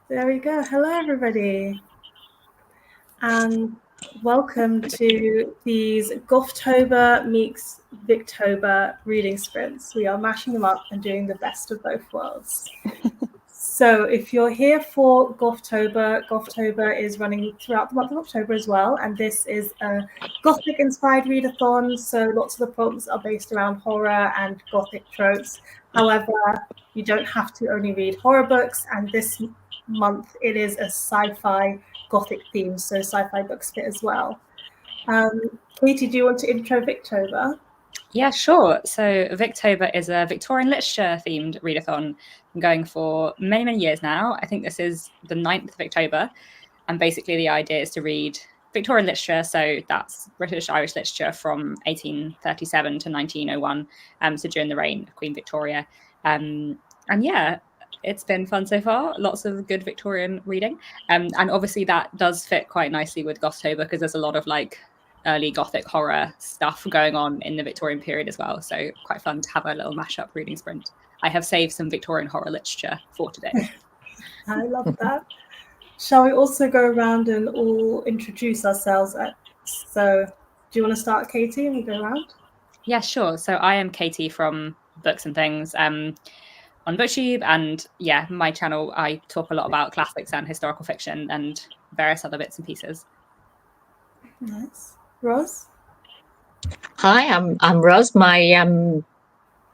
There we go. Hello, everybody, and welcome to these Gothtober meets Victober reading sprints. We are mashing them up and doing the best of both worlds. So if you're here for Gothtober is running throughout the month of October as well, and this is a Gothic-inspired readathon, so lots of the prompts are based around horror and Gothic tropes. However, you don't have to only read horror books, and this month it is a sci-fi Gothic theme, so sci-fi books fit as well. Katie, do you want to intro Victober? Yeah, sure. So Victober is a Victorian literature themed readathon. I'm going for many, many years now. I think this is the 9th of October. And basically the idea is to read Victorian literature. So that's British Irish literature from 1837 to 1901. So during the reign of Queen Victoria. And yeah, it's been fun so far. Lots of good Victorian reading. And obviously that does fit quite nicely with Gothtober because there's a lot of early Gothic horror stuff going on in the Victorian period as well. So quite fun to have a little mashup reading sprint. I have saved some Victorian horror literature for today. I love that. Shall we also go around and all introduce ourselves? So do you want to start, Katie, and we go around? Yeah, sure. So I am Katie from Books and Things on BookTube, and yeah, my channel, I talk a lot about classics and historical fiction and various other bits and pieces. Nice. Ros? Hi, I'm Ros. My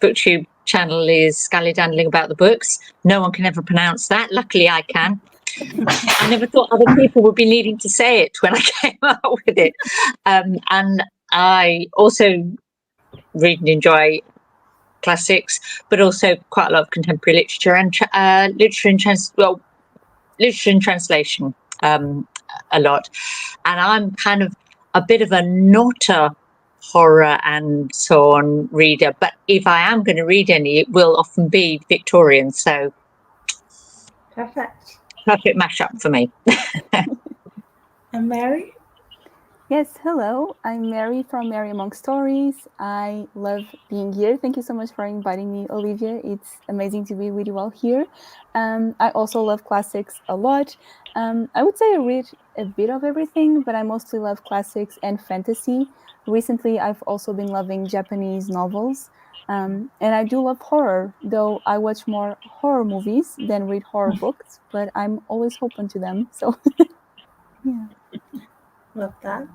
BookTube channel is Scallydandling About the Books. No one can ever pronounce that. Luckily, I can. I never thought other people would be needing to say it when I came up with it. And I also read and enjoy classics, but also quite a lot of contemporary literature and literature in translation a lot. And I'm kind of a bit of a not a horror and so on reader, but if I am going to read any, it will often be Victorian. So Perfect mashup for me. And Mary? Yes, hello. I'm Mary from Mary Among Stories. I love being here. Thank you so much for inviting me, Olivia. It's amazing to be with you all here. I also love classics a lot. I would say I read a bit of everything, but I mostly love classics and fantasy. Recently, I've also been loving Japanese novels. And I do love horror, though I watch more horror movies than read horror books, but I'm always open to them. So, yeah. Love that.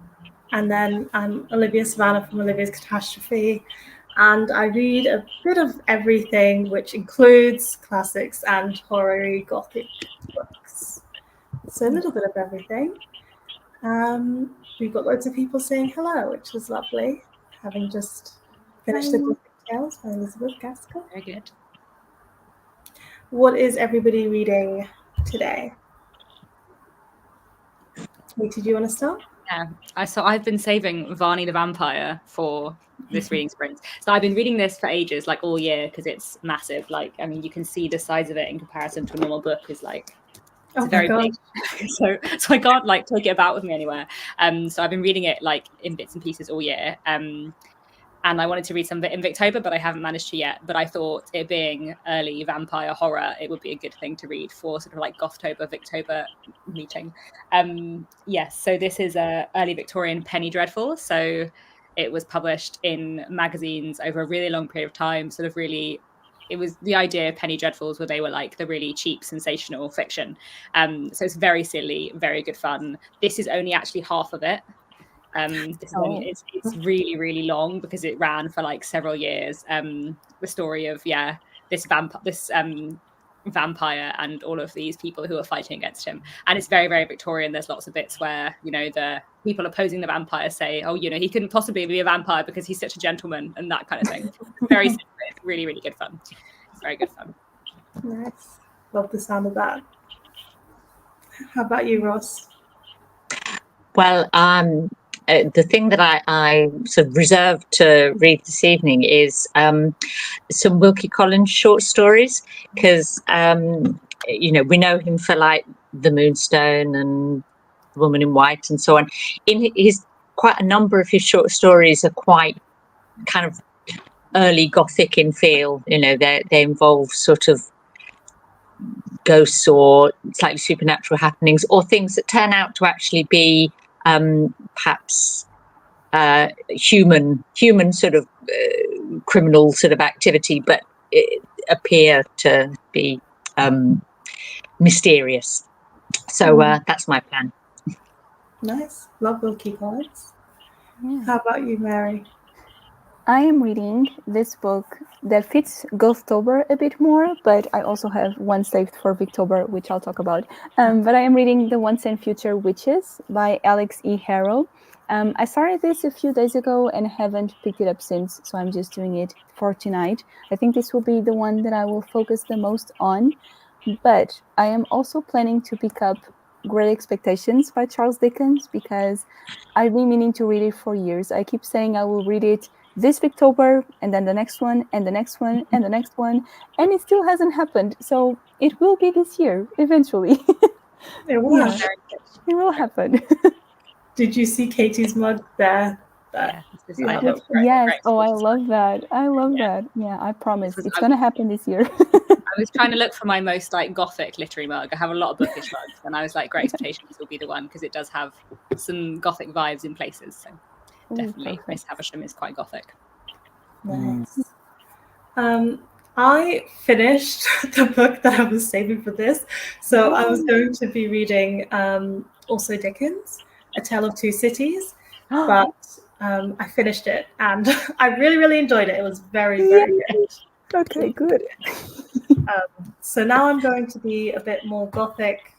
And then I'm Olivia Savannah from Olivia's Catastrophe, and I read a bit of everything, which includes classics and horror Gothic books. So a little bit of everything. We've got loads of people saying hello, which is lovely, having just finished the Gothic Tales by Elizabeth Gaskell. Very good. What is everybody reading today? Katie, do you want to start? Yeah, I've been saving Varney the Vampire for this reading sprint. So I've been reading this for ages, like all year, because it's massive. I mean, you can see the size of it in comparison to a normal book is it's very big. So I can't take it about with me anywhere. So I've been reading it in bits and pieces all year. And I wanted to read some of it in Victober, but I haven't managed to yet. But I thought it being early vampire horror, it would be a good thing to read for sort of Gothtober, Victober meeting. Yes, so this is a early Victorian penny dreadful. So it was published in magazines over a really long period of time, sort of really. It was the idea of penny dreadfuls where they were the really cheap, sensational fiction. So it's very silly, very good fun. This is only actually half of it. It's really, really long because it ran for several years. The story of this vampire and all of these people who are fighting against him, and it's very, very Victorian. There's lots of bits where the people opposing the vampire say, "Oh, he couldn't possibly be a vampire because he's such a gentleman," and that kind of thing. Very simple. It's really, really good fun. It's very good fun. Nice. Love the sound of that. How about you, Ross? Well, the thing that I sort of reserved to read this evening is some Wilkie Collins short stories, because we know him for The Moonstone and The Woman in White and so on. In his quite a number of his short stories are quite kind of early Gothic in feel. They involve sort of ghosts or slightly supernatural happenings, or things that turn out to actually be perhaps human sort of criminal sort of activity, but appear to be mysterious. So that's my plan. Nice. Love Wilkie Collins. Yeah. How about you, Mary? I am reading this book that fits Gothtober a bit more, but I also have one saved for Victober, which I'll talk about. But I am reading The Once and Future Witches by Alex E. Harrow. I started this a few days ago and haven't picked it up since, so I'm just doing it for tonight. I think this will be the one that I will focus the most on, but I am also planning to pick up Great Expectations by Charles Dickens because I've been meaning to read it for years. I keep saying I will read it this Victober, and then the next one, and the next one, and the next one, and it still hasn't happened. So it will be this year, eventually. It will. Yeah. It will happen. Did you see Katie's mug there? Yeah, this is, Yeah. I love Yes. Great Oh, I Expectations. love that. I love Yeah. that. Yeah, I promise. was- It's going to happen this year. I was trying to look for my most like gothic literary mug. I have a lot of bookish mugs, and I was like, Great Expectations will be the one because it does have some gothic vibes in places. So definitely, Miss Havisham is quite gothic. Nice. I finished the book that I was saving for this, so I was going to be reading also Dickens, A Tale of Two Cities, but I finished it and I really, really enjoyed it. It was very, very good. Okay, good. So now I'm going to be a bit more gothic,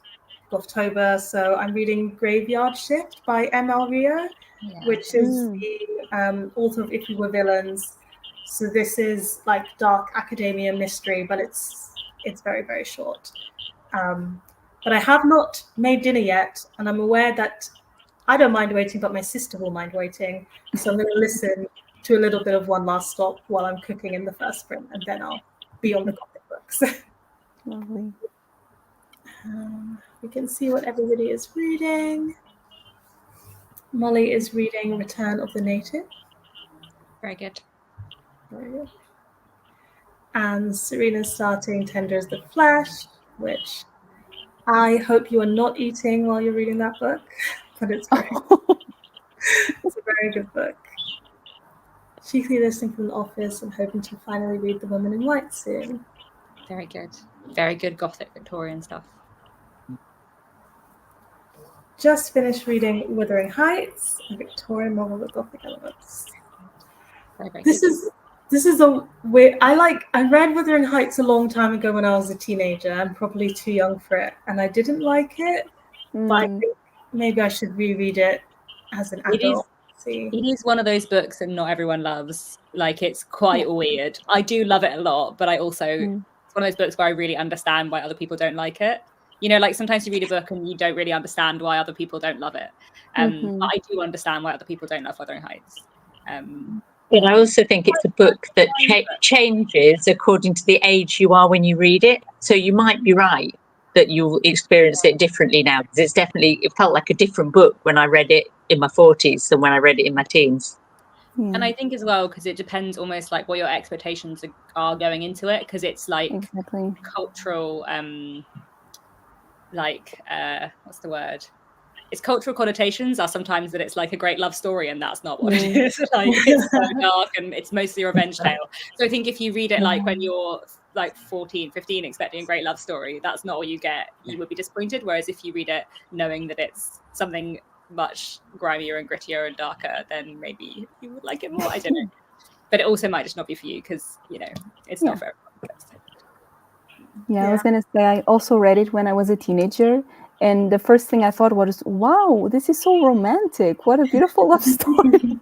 Gothtober. So I'm reading Graveyard Shift by M.L. Rio, which is the author of If We Were Villains. So this is like dark academia mystery, but it's very, very short. But I have not made dinner yet, and I'm aware that I don't mind waiting, but my sister will mind waiting. So I'm going to listen to a little bit of One Last Stop while I'm cooking in the first sprint, and then I'll be on the comic books. Lovely. We can see what everybody is reading. Molly is reading Return of the Native. Very good. Very good. And Serena's starting Tender as the Flesh, which I hope you are not eating while you're reading that book, but it's very it's a very good book. Chiefly listening from the office and hoping to finally read The Woman in White soon. Very good. Very good gothic Victorian stuff. Just finished reading Wuthering Heights, a Victorian novel with gothic elements. Very, very This is a weird. I read Wuthering Heights a long time ago when I was a teenager. I'm probably too young for it, and I didn't like it. But I think maybe I should reread it as an adult. It is one of those books that not everyone loves. Like, it's quite weird. I do love it a lot, but I also it's one of those books where I really understand why other people don't like it. You know, like sometimes you read a book and you don't really understand why other people don't love it. But I do understand why other people don't love Wuthering Heights. But I also think it's a book that changes according to the age you are when you read it. So you might be right that you'll experience it differently now, because it felt like a different book when I read it in my 40s than when I read it in my teens. And I think as well, because it depends almost like what your expectations are going into it, because it's like cultural, what's the word? Its cultural connotations are sometimes that it's like a great love story, and that's not what it is. Like, it's so dark and it's mostly a revenge tale. So I think if you read it like when you're like 14, 15, expecting a great love story, that's not what you get. You would be disappointed. Whereas if you read it knowing that it's something much grimier and grittier and darker, then maybe you would like it more. I don't know. But it also might just not be for you because, you know, it's not for everyone. I was going to say, I also read it when I was a teenager. And the first thing I thought was, wow, this is so romantic. What a beautiful love story.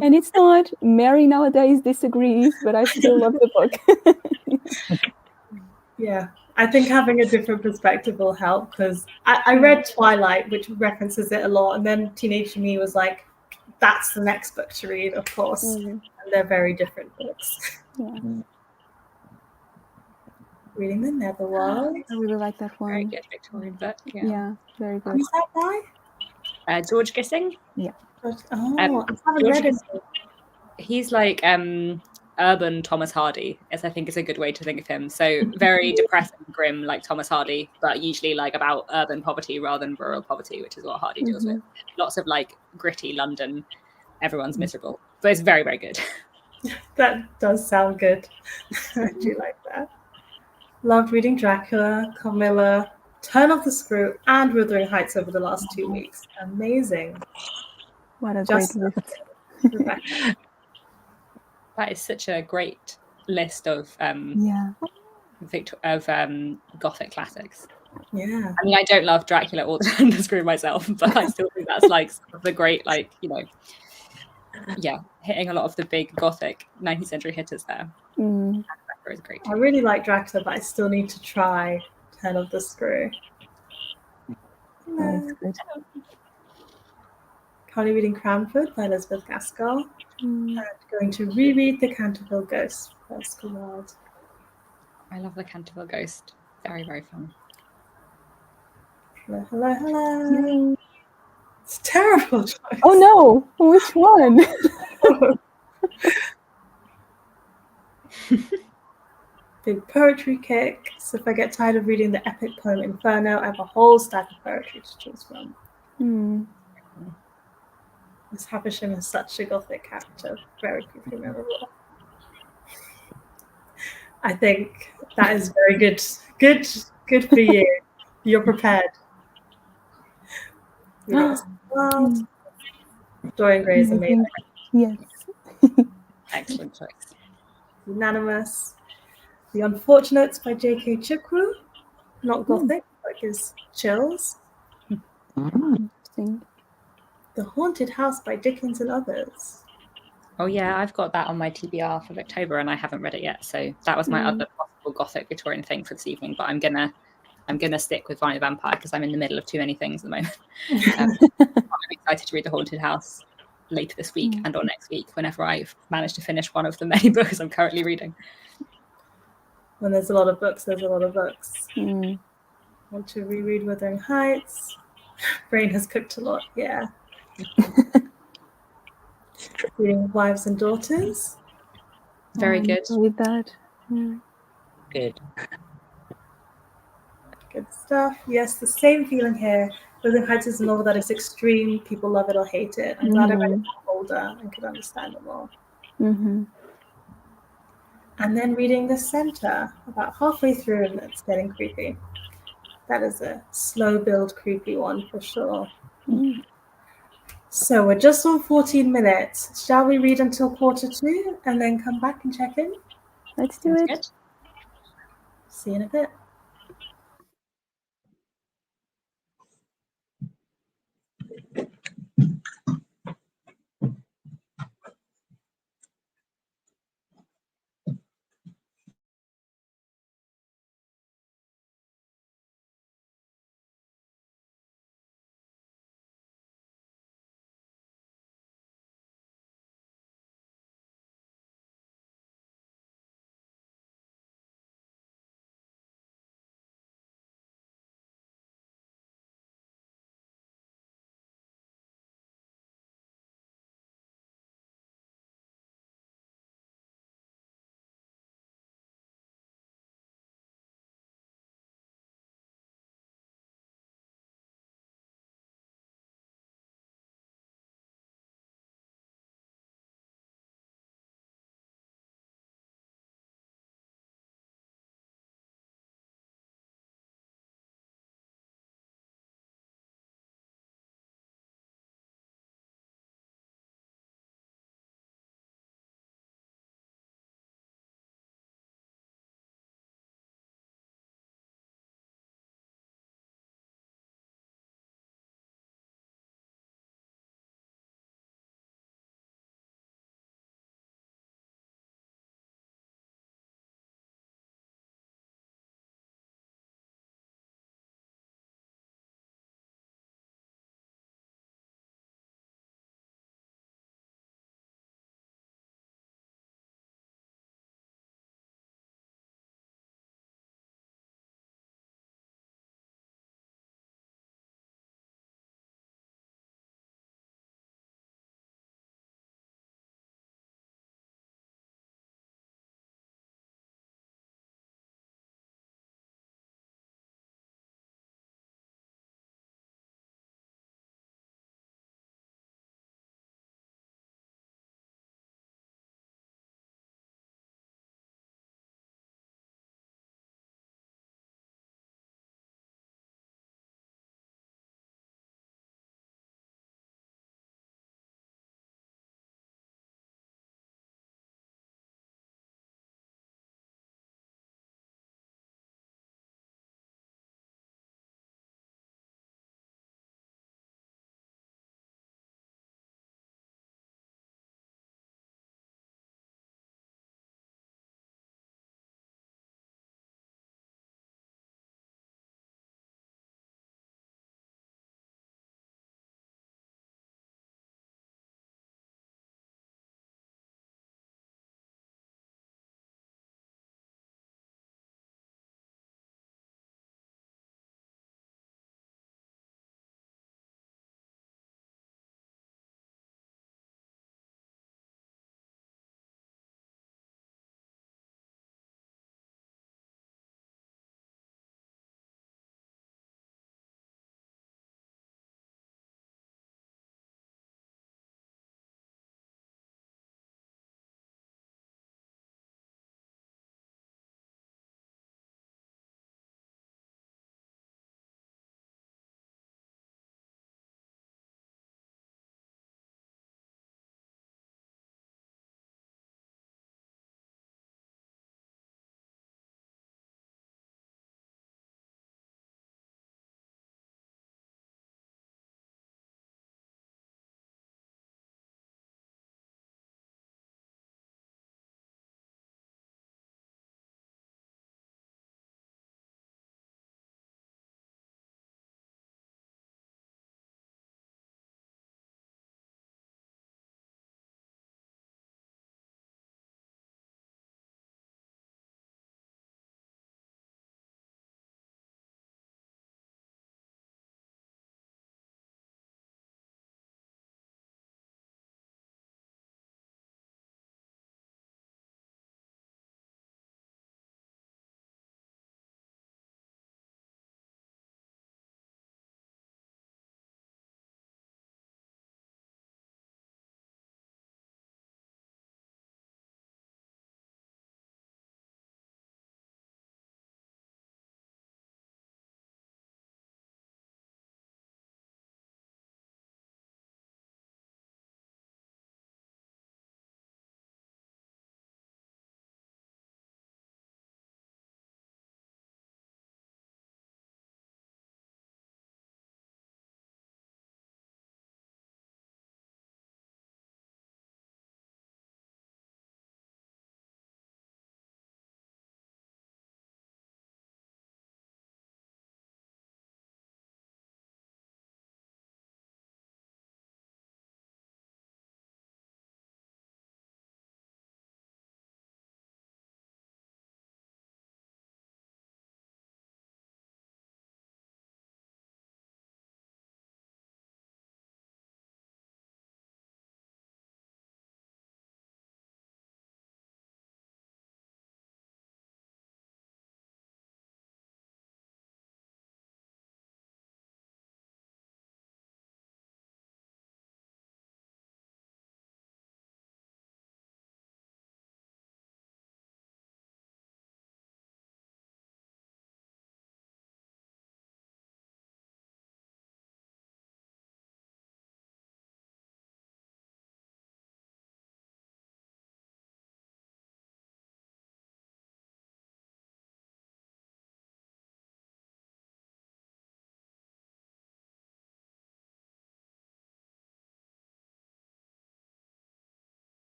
And it's not. Mary nowadays disagrees, but I still love the book. Yeah, I think having a different perspective will help, because I read Twilight, which references it a lot. And then teenage me was like, that's the next book to read, of course. And they're very different books. Reading The Netherworld. I really like that one. Very good Victorian book. Yeah, very good. Who's that by? George Gissing. Yeah. Oh, I haven't read it. He's like urban Thomas Hardy, as I think is a good way to think of him. So very depressing, grim, like Thomas Hardy, but usually like about urban poverty rather than rural poverty, which is what Hardy deals with. Lots of like gritty London, everyone's miserable, but it's very, very good. That does sound good. I do like that. Loved reading Dracula, Carmilla, Turn of the Screw, and Wuthering Heights over the last 2 weeks. Amazing. What a Just great list. Rebecca. That is such a great list of Yeah. Gothic classics. Yeah. I mean, I don't love Dracula or Turn of the Screw myself, but I still think that's like sort of the great, like, you know, yeah, hitting a lot of the big Gothic 19th century hitters there. Is great. I really like Dracula, but I still need to try Turn of the Screw. That's good. Currently reading Cranford by Elizabeth Gaskell. And going to reread The Canterville Ghost by Oscar Wilde. I love The Canterville Ghost. Very, very fun. Hello, hello, hello. Yay. It's a terrible choice. Oh no! Which one? Big poetry kick. So if I get tired of reading the epic poem Inferno, I have a whole stack of poetry to choose from. Miss Havisham is such a Gothic character. Very creepy, memorable. I think that is very good. Good for you. You're prepared. World. Dorian Gray is amazing. Yes. Excellent choice. Unanimous. The Unfortunates by J.K. Chikwu. Not Gothic, but gives chills. Interesting. The Haunted House by Dickens and Others. Oh yeah, I've got that on my TBR for Victober, and I haven't read it yet. So that was my other possible Gothic Victorian thing for this evening. But I'm gonna stick with Vine the Vampire because I'm in the middle of too many things at the moment. I'm excited to read The Haunted House later this week and or next week, whenever I've managed to finish one of the many books I'm currently reading. When there's a lot of books, there's a lot of books. Want to reread Wuthering Heights. Brain has cooked a lot, yeah. Reading Wives and Daughters. Very good. With that. Good. Good stuff. Yes, the same feeling here. Wuthering Heights is a novel that is extreme. People love it or hate it. I'm glad I read it older and could understand it more. And then reading The Center, about halfway through, and it's getting creepy. That is a slow build creepy one for sure. So we're just on 14 minutes. Shall we read until 1:45 and then come back and check in? Let's do it. Good. See you in a bit.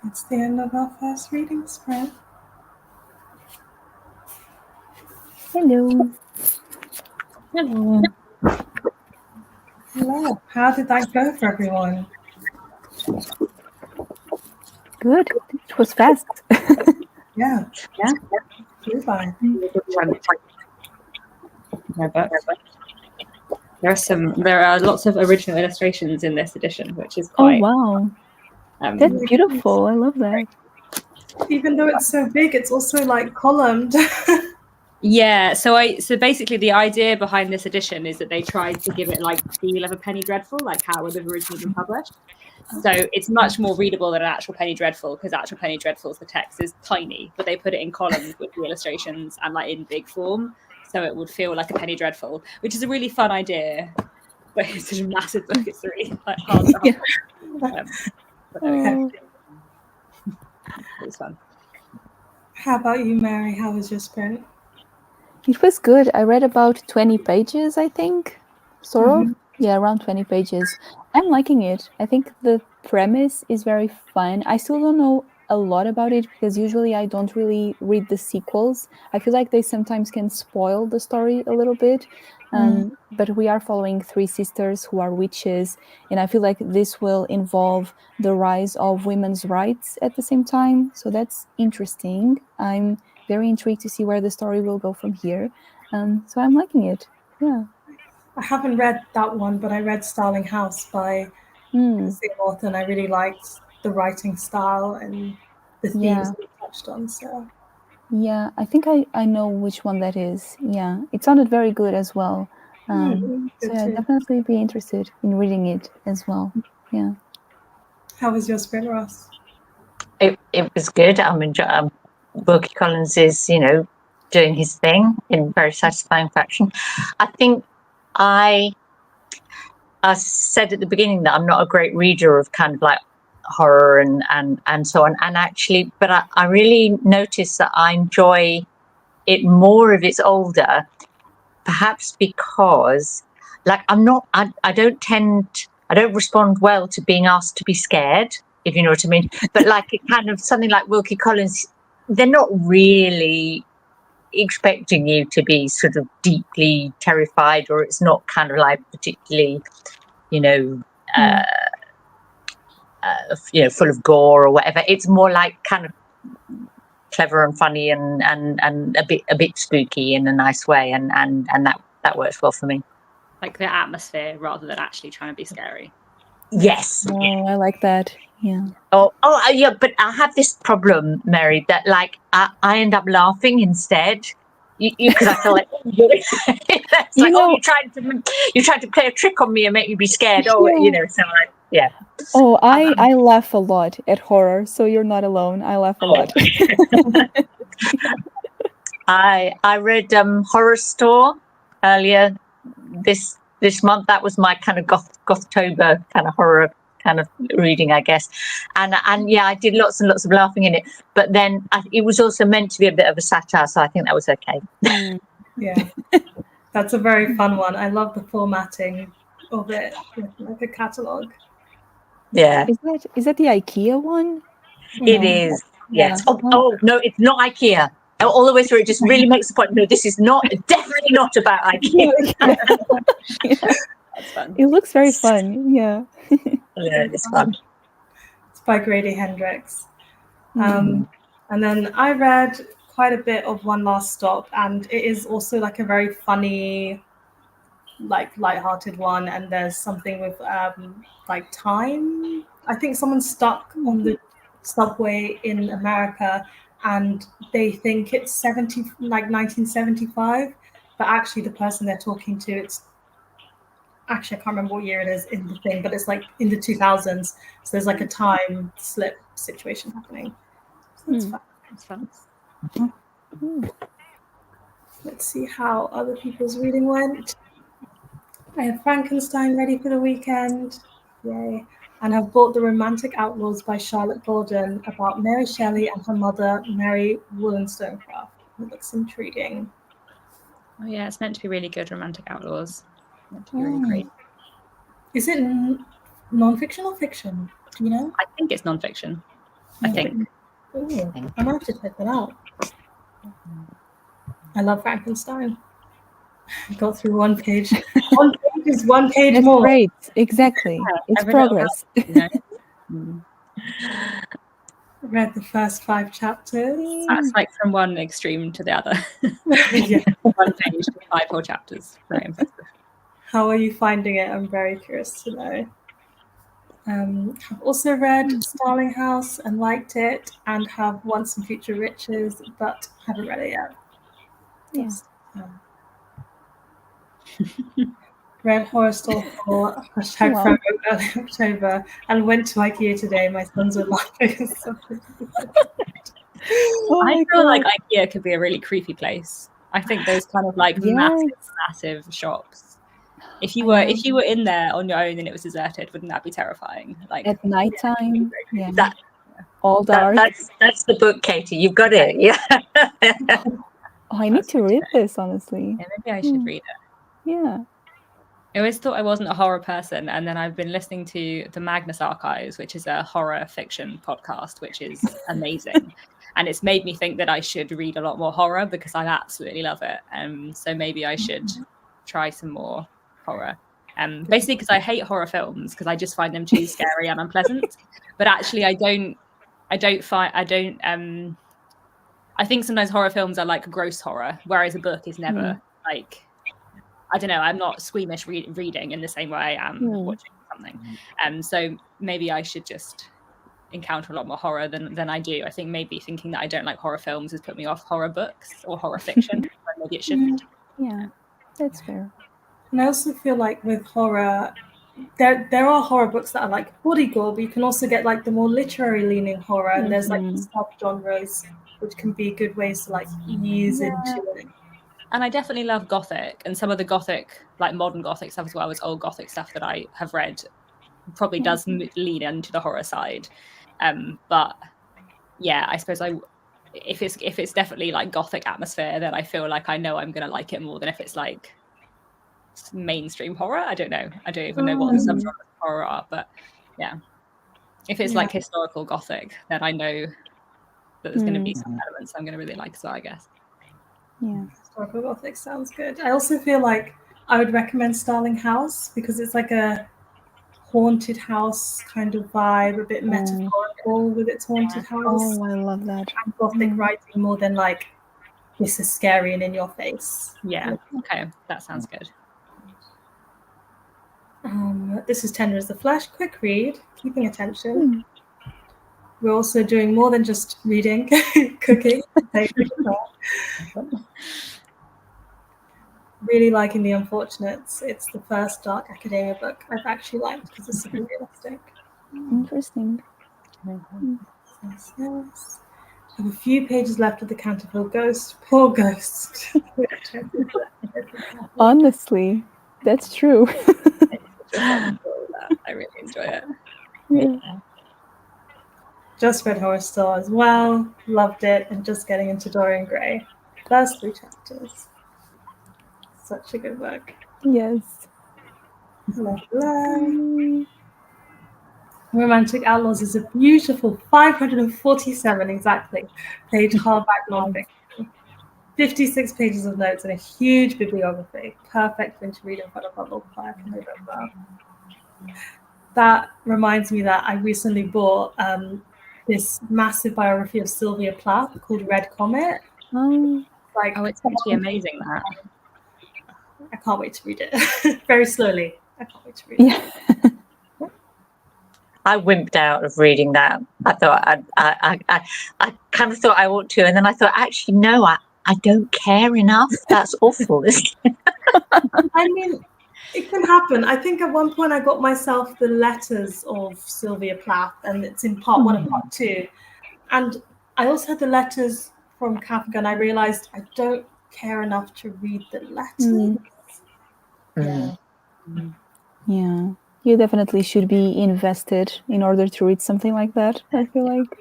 It's the end of our first reading sprint. Hello. Hello. Hello. How did that go for everyone? Good. It was fast. Yeah. Yeah. Flew by. No, but there are lots of original illustrations in this edition, which is Oh, quite wow. That's beautiful. I love that. Even though it's so big, it's also like columned. Yeah, so basically the idea behind this edition is that they tried to give it like feel of a Penny Dreadful, like how it would have originally been published. So it's much more readable than an actual Penny Dreadful, because actual Penny Dreadfuls, the text is tiny, but they put it in columns with the illustrations and like in big form, so it would feel like a Penny Dreadful, which is a really fun idea. But it's such a massive book; it's really like hard to hold. But Oh. it was fun. How about you, Mary? How was your sprint? It was good. I read about 20 pages, I think. Sort of. Yeah, around 20 pages. I'm liking it. I think the premise is very fun. I still don't know a lot about it because usually I don't really read the sequels. I feel like they sometimes can spoil the story a little bit. But we are following three sisters who are witches, and I feel like this will involve the rise of women's rights at the same time. So that's interesting. I'm very intrigued to see where the story will go from here. So I'm liking it. Yeah. I haven't read that one, but I read Starling House by the same author, and I really liked the writing style and the themes that it touched on. So yeah, I think I know which one that is. Yeah, it sounded very good as well. So yeah, definitely be interested in reading it as well. Yeah. How was your sprint, Ross? It was good. I'm enjoying. Wilkie Collins is, doing his thing in very satisfying fashion. I think I said at the beginning that I'm not a great reader of kind of like horror and so on. And actually, but I really noticed that I enjoy it more if it's older, perhaps because like I don't respond well to being asked to be scared, if you know what I mean. But like it kind of something like Wilkie Collins, they're not really expecting you to be sort of deeply terrified, or it's not kind of like particularly, full of gore or whatever. It's more like kind of clever and funny and a bit spooky in a nice way, and that works well for me. Like the atmosphere rather than actually trying to be scary. Yes. Oh, I like that. Yeah. Oh, yeah. But I have this problem, Mary, that like I end up laughing instead. Because I feel like it's like, you're trying to play a trick on me and make me be scared. Oh, so like, yeah. Oh, I laugh a lot at horror, so you're not alone. I laugh a lot. I read Horror Store earlier this month. That was my kind of Gothtober kind of horror kind of reading, I guess. And yeah, I did lots and lots of laughing in it. But then it was also meant to be a bit of a satire, so I think that was okay. Yeah, that's a very fun one. I love the formatting of it, like a catalogue. Yeah. Is that the IKEA one? It is. Yes. Yeah. Oh no, it's not IKEA. All the way through, it just really makes the point. No, this is definitely not about IKEA. That's fun. It looks very fun. Yeah. Yeah, it's fun. It's by Grady Hendrix. And then I read quite a bit of One Last Stop, and it is also like a very funny, like lighthearted one. And there's something with like time. I think someone's stuck on the subway in America, and they think it's 1975, but actually the person they're talking to, it's actually I can't remember what year it is in the thing, but it's like in the 2000s. So there's like a time slip situation happening. So that's fun. It's fun. Let's see how other people's reading went. I have Frankenstein ready for the weekend. Yay. And I've bought The Romantic Outlaws by Charlotte Gordon about Mary Shelley and her mother, Mary Wollstonecraft. It looks intriguing. Oh yeah, it's meant to be really good. Romantic Outlaws. It's meant to be really great. Is it non-fiction or fiction? Do you know? I think it's non-fiction. I think. Ooh, I might have to check that out. I love Frankenstein. Got through one page. One page is one page That's more. great. Exactly. It's every little progress. helps, you know? Mm. Read the first 5 chapters. That's like from one extreme to the other. Yeah. 1 page to 5 whole chapters. Very impressive. How are you finding it? I'm very curious to know. I've also read Starling House and liked it, and have Once and Future Riches, but haven't read it yet. Yeah. Read Horror Store for hashtag Wow. promo early October, and went to IKEA today. My sons were laughing. Oh I my feel God. like IKEA could be a really creepy place. I think those kind of like massive shops. If you were in there on your own and it was deserted, wouldn't that be terrifying? Like At nighttime, yeah. That- All dark. That's the book, Katie. You've got it. Yeah. Oh, I need to read this, honestly. Yeah, maybe I should read it. Yeah. I always thought I wasn't a horror person, and then I've been listening to the Magnus Archives, which is a horror fiction podcast, which is amazing. And it's made me think that I should read a lot more horror because I absolutely love it. So maybe I should try some more horror. Basically because I hate horror films because I just find them too scary and unpleasant. But actually I think sometimes horror films are like gross horror, whereas a book is never like, I don't know, I'm not squeamish reading in the same way I am watching something. So maybe I should just encounter a lot more horror than I do. I think maybe thinking that I don't like horror films has put me off horror books or horror fiction, when maybe it shouldn't. Yeah, that's fair. And I also feel like with horror, there are horror books that are like body gore, but you can also get like the more literary leaning horror, and there's like sub-genres which can be good ways to like ease into it. And I definitely love Gothic, and some of the Gothic, like modern Gothic stuff as well as old Gothic stuff that I have read probably does lean into the horror side. But yeah, I suppose if it's definitely like Gothic atmosphere, then I feel like I know I'm gonna like it more than if it's like mainstream horror. I don't know. I don't even know what the subgenres of horror are, but yeah. If it's like historical Gothic, then I know that there's going to be some elements I'm going to really like as well, I guess. Yeah. Historical Gothic sounds good. I also feel like I would recommend Starling House because it's like a haunted house kind of vibe, a bit metaphorical with its haunted house. Oh, I love that. And Gothic writing more than like, this is scary and in your face. Yeah, okay, that sounds good. This is Tender as the Flesh. Quick read, keeping attention. We're also doing more than just reading, cooking. Really liking The Unfortunates. It's the first dark academia book I've actually liked because it's super realistic. Interesting. Yes. I have a few pages left of The Canterville Ghost. Poor Ghost. Honestly, that's true. I really enjoy it. Yeah. Just read Horror Store as well. Loved it. And just getting into Dorian Gray. First 3 chapters. Such a good book. Yes. Romantic Outlaws is a beautiful 547 exactly page hardback nonfiction. 56 pages of notes and a huge bibliography. Perfect thing to read in front of a log fire for November. That reminds me that I recently bought this massive biography of Sylvia Plath called Red Comet. It's actually amazing that. I can't wait to read it. Very slowly. I can't wait to read it. I wimped out of reading that. I thought I kind of thought I ought to, and then I thought, actually, no, I don't care enough. That's awful. I mean, it can happen. I think at one point I got myself the letters of Sylvia Plath, and it's in part 1 and part 2. And I also had the letters from Kafka, and I realized I don't care enough to read the letters. Yeah. You definitely should be invested in order to read something like that, I feel like.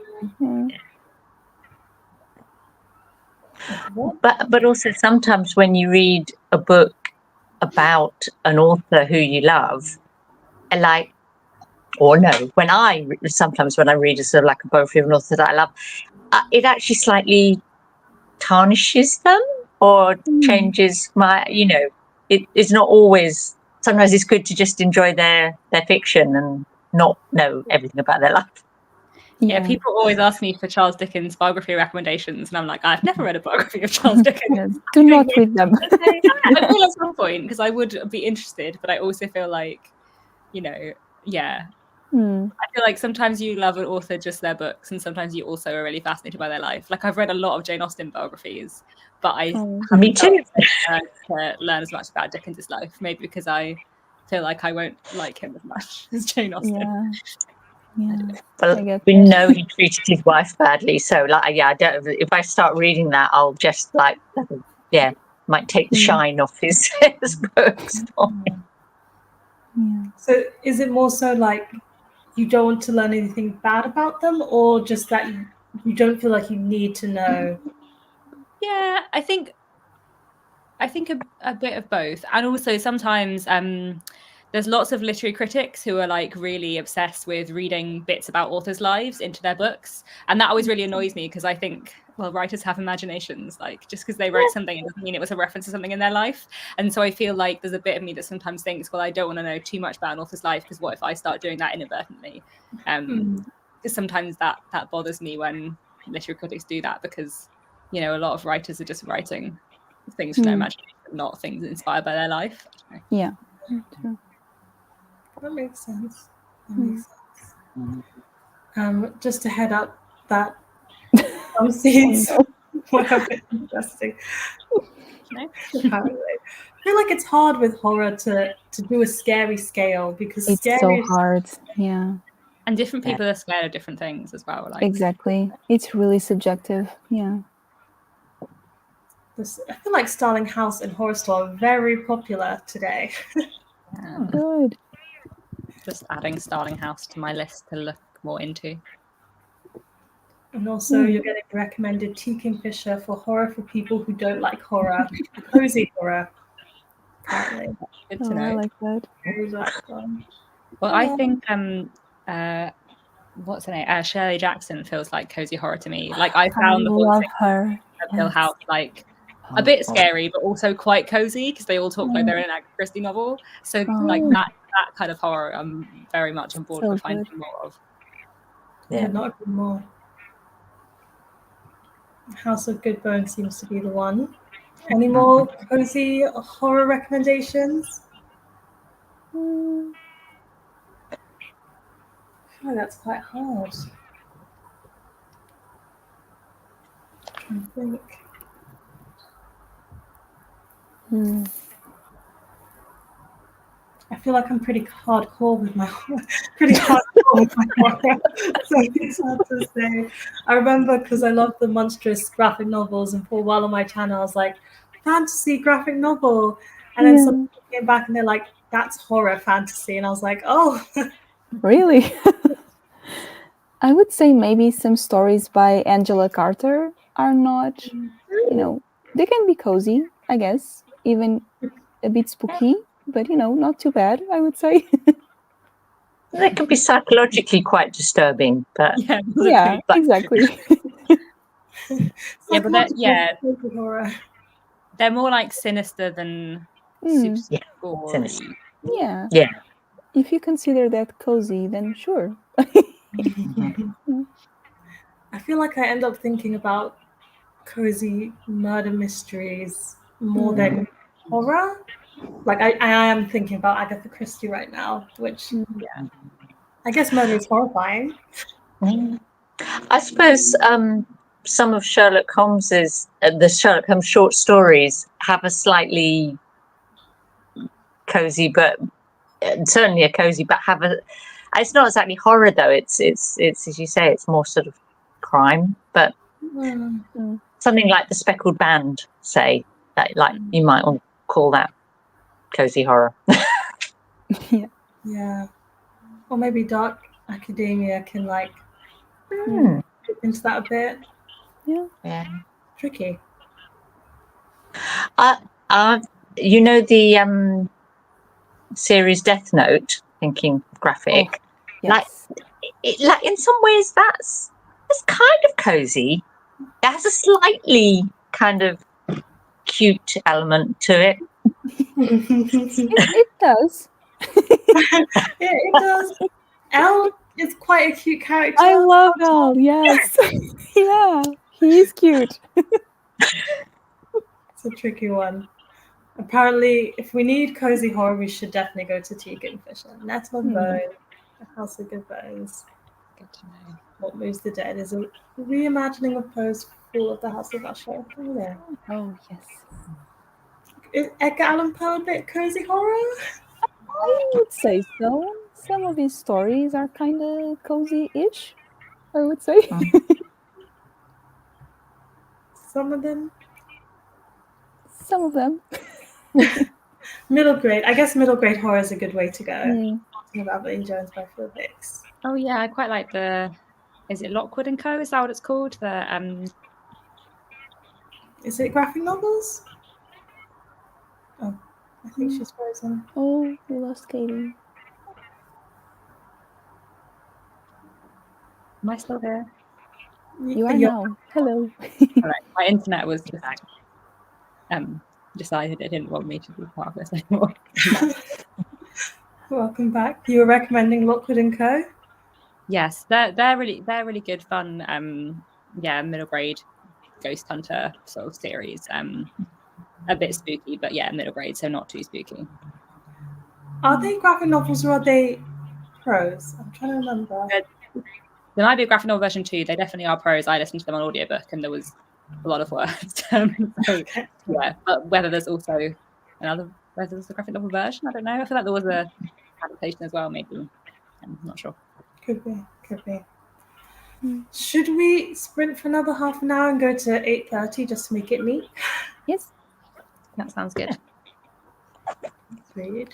But also sometimes when you read a book about an author who you love, like or no, sometimes when I read a sort of like a biography of an author that I love, it actually slightly tarnishes them or changes my, it's not always, sometimes it's good to just enjoy their fiction and not know everything about their life. Yeah, people always ask me for Charles Dickens biography recommendations, and I'm like, I've never read a biography of Charles Dickens. Yes, do not read them. I will at some point, because I would be interested, but I also feel like, I feel like sometimes you love an author just their books, and sometimes you also are really fascinated by their life. Like, I've read a lot of Jane Austen biographies, but I Me too. to learn as much about Dickens' life, maybe because I feel like I won't like him as much as Jane Austen. Yeah. Well, we know he treated his wife badly, so I don't. If I start reading that, I'll just might take the shine off his books. So is it more so like you don't want to learn anything bad about them, or just that you don't feel like you need to know? Yeah, I think a bit of both, and also sometimes there's lots of literary critics who are like really obsessed with reading bits about authors' lives into their books, and that always really annoys me, because I think, well, writers have imaginations. Like, just because they wrote something, it doesn't mean it was a reference to something in their life. And so I feel like there's a bit of me that sometimes thinks, well, I don't want to know too much about an author's life, because what if I start doing that inadvertently? Because sometimes that bothers me when literary critics do that, because a lot of writers are just writing things from their imagination, not things inspired by their life. Yeah. That makes sense. Just to head up that some scenes were a bit interesting. Apparently. I feel like it's hard with horror to do a scary scale, because it's so hard. Yeah. And different people are scared of different things as well. Like, exactly. It's really subjective. Yeah. I feel like Starling House and Horror Store are very popular today. Good. Just adding Starling House to my list to look more into. And also, you're getting recommended T. Kingfisher for horror for people who don't like horror, cozy horror. Apparently, good to know. I like that. Well, I think what's her name? Shirley Jackson feels like cozy horror to me. Like, I found the whole thing her. of Hill House like a bit scary, but also quite cozy, because they all talk like they're in an Agatha Christie novel. So like that kind of horror, I'm very much on board with finding more of. Yeah, not agree more. House of Good Bones seems to be the one. Any more cozy horror recommendations? I feel like that's quite hard. I'm trying to think. I feel like I'm pretty hardcore with my horror. So it's hard to say. I remember, because I love the monstrous graphic novels, and for a while on my channel I was like, fantasy graphic novel, and then someone came back and they're like, that's horror fantasy, and I was like, oh. Really? I would say maybe some stories by Angela Carter are not, they can be cozy, I guess, even a bit spooky, but not too bad, I would say. They can be psychologically quite disturbing, but yeah, exactly. Yeah, but they're more like sinister than super gory. Yeah. If you consider that cozy, then sure. I feel like I end up thinking about cozy murder mysteries more than horror. Like, I am thinking about Agatha Christie right now, which I guess murder is horrifying. I suppose some of Sherlock Holmes's the Sherlock Holmes short stories have a slightly cozy, but certainly a cozy, but have a. It's not exactly horror though. It's as you say, it's more sort of crime, but something like The Speckled Band, say, that like you might want to call that cozy horror. Yeah. Or maybe Dark Academia can like dip into that a bit. Yeah. Tricky. You know the series Death Note, thinking graphic. Yes. Like in some ways that's kind of cozy. It has a slightly kind of cute element to it. It does. It does. Elle is quite a cute character. I love Elle. Yes. Yeah, he is cute. It's a tricky one. Apparently, if we need cozy horror, we should definitely go to Tegan Fisher. Nettle and Bone, The House of Good Bones, Good to know. What Moves the Dead is a reimagining of Poe's Fall of the House of Usher. Oh, yeah. Oh, yes. Is Edgar Allan Poe a bit cozy horror? I would say so. Some of his stories are kind of cozy-ish, I would say. Some of them. Some of them. Middle grade. I guess middle grade horror is a good way to go. Mm. Talking about Lane Jones by Phil Hicks. Oh yeah, I quite like is it Lockwood and Co? Is that what it's called? Is it graphic novels? Oh, I think she's frozen. Oh, we lost Katie. Am I still here? You are now. Hello. All right. My internet was just decided it didn't want me to be part of this anymore. Welcome back. You were recommending Lockwood and Co. Yes, they're really good fun. Middle grade ghost hunter sort of series. A bit spooky, but yeah, middle grade, so not too spooky. Are they graphic novels or are they prose? I'm trying to remember. There might be a graphic novel version too. They definitely are prose. I listened to them on audiobook and there was a lot of words. Yeah, but whether there's a graphic novel version, I don't know. I feel like there was a adaptation as well, maybe. I'm not sure. Could be. Should we sprint for another half an hour and go to 8:30 just to make it neat? Yes. That sounds good. Read.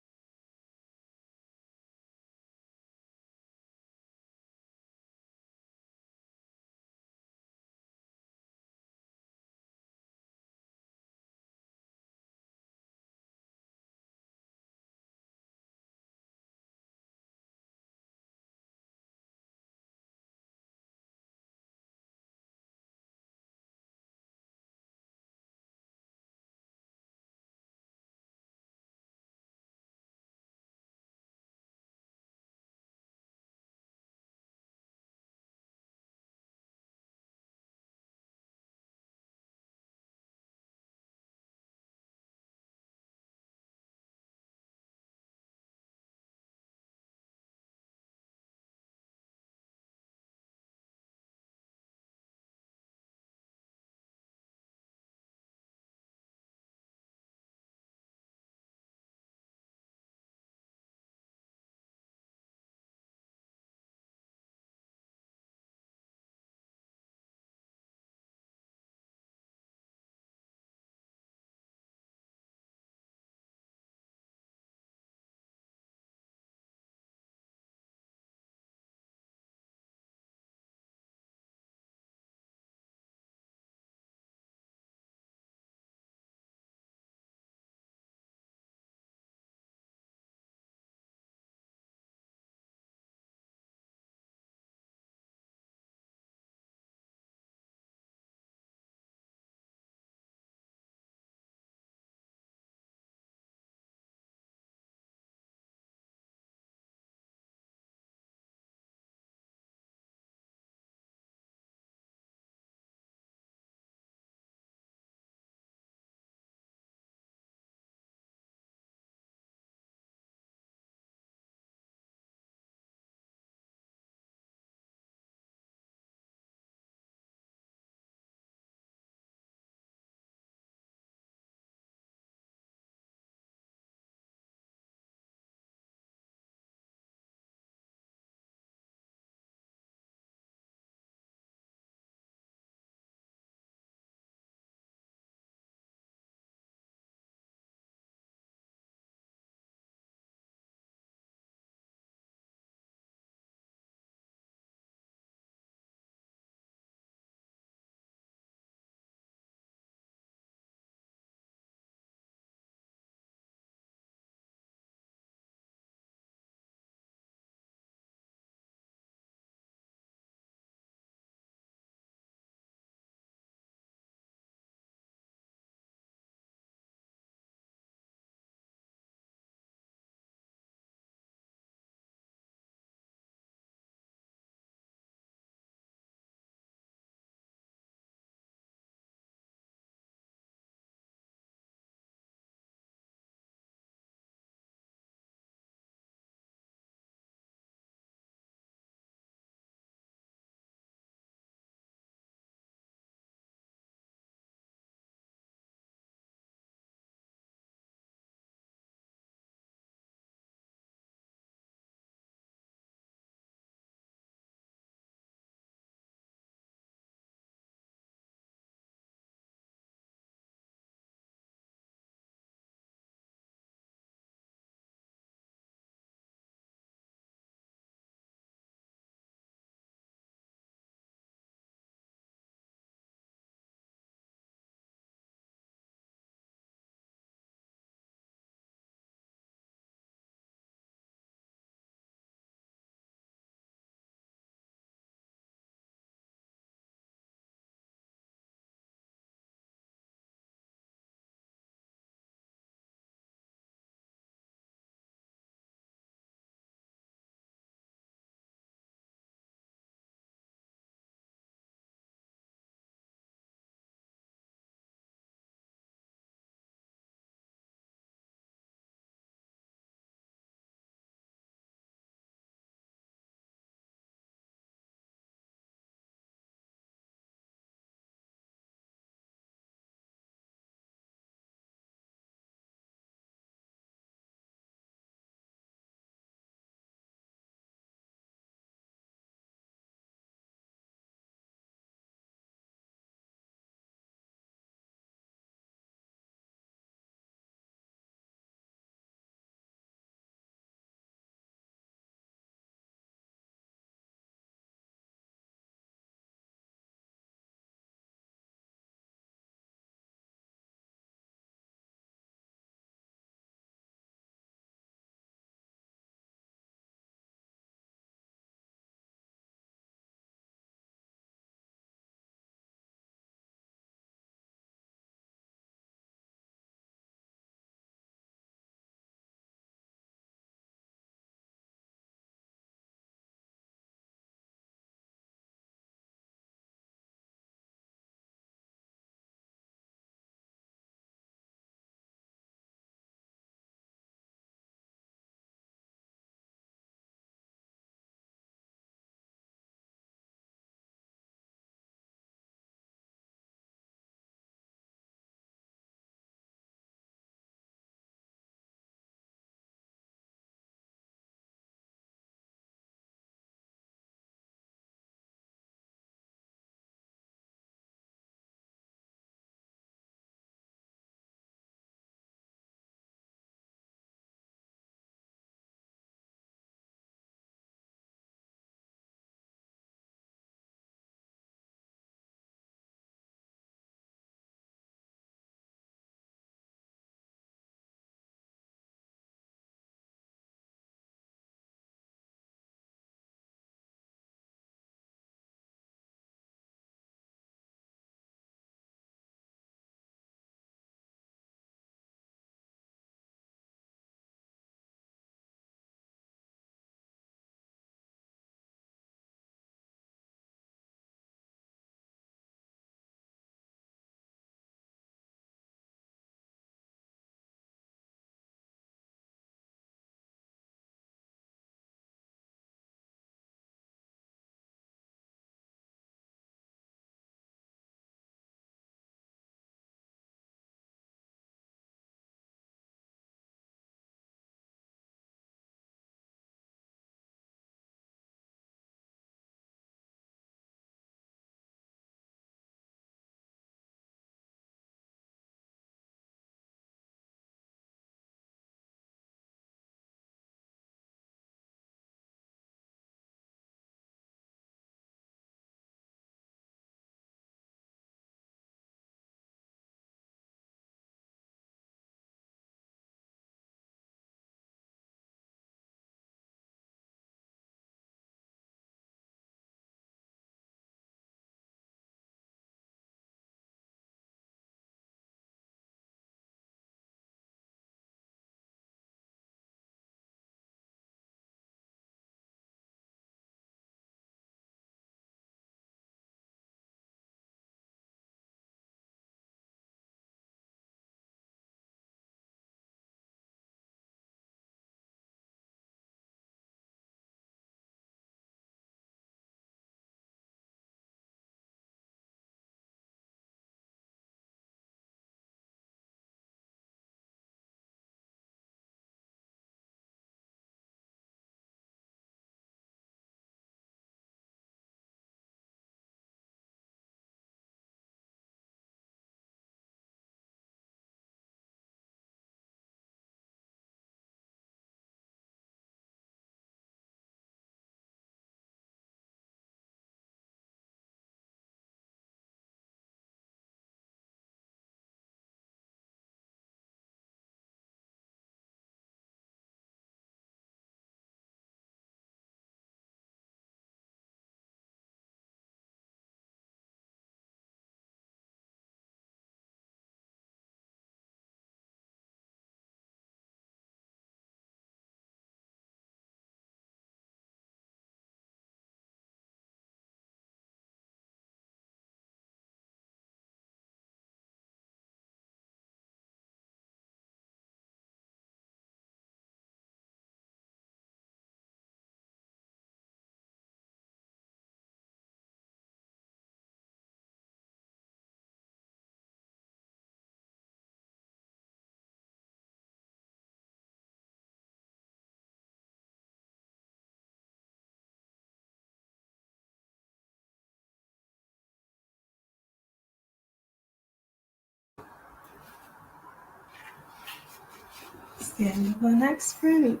the end of our next sprint.